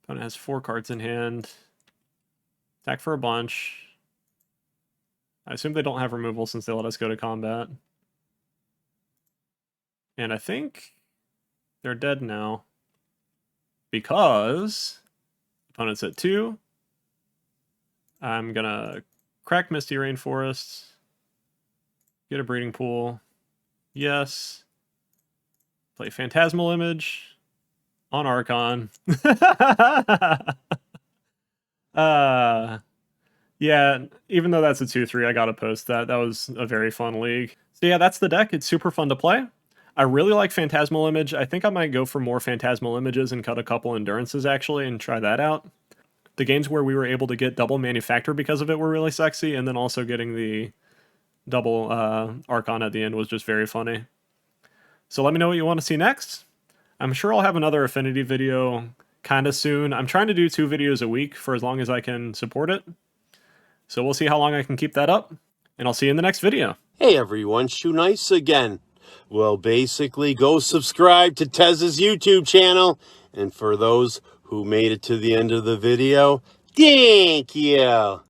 Opponent has 4 cards in hand. Attack for a bunch. I assume they don't have removal since they let us go to combat. And I think they're dead now. Because opponent's at 2. I'm gonna crack Misty Rainforest. Get a breeding pool. Yes. Play Phantasmal Image on Archon. Yeah, even though that's a 2-3, I gotta post that. That was a very fun league. So yeah, that's the deck. It's super fun to play. I really like Phantasmal Image. I think I might go for more Phantasmal Images and cut a couple Endurances, actually, and try that out. The games where we were able to get double Manufacture because of it were really sexy, and then also getting the double Archon at the end was just very funny. So let me know what you want to see next. I'm sure I'll have another Affinity video kind of soon. I'm trying to do 2 videos a week for as long as I can support it. So we'll see how long I can keep that up, and I'll see you in the next video. Hey everyone, Shoe Nice again. Well, basically, go subscribe to Tez's YouTube channel. And for those who made it to the end of the video, thank you.